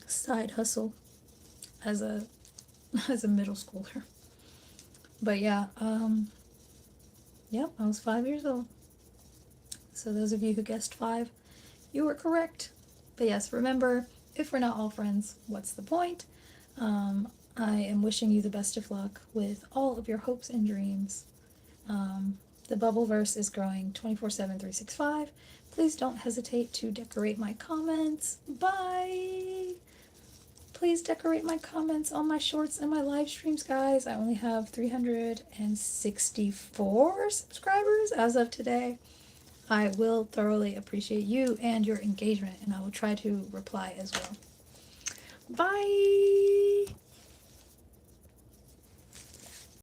side hustle as a middle schooler. But yeah, yep, I was 5 years old. So those of you who guessed 5, you were correct. But yes, remember, if we're not all friends, what's the point? I am wishing you the best of luck with all of your hopes and dreams. The Bubbleverse is growing 24/7, 365. Please don't hesitate to decorate my comments. Bye! Please decorate my comments on my shorts and my live streams, guys. I only have 364 subscribers as of today. I will thoroughly appreciate you and your engagement, and I will try to reply as well. Bye.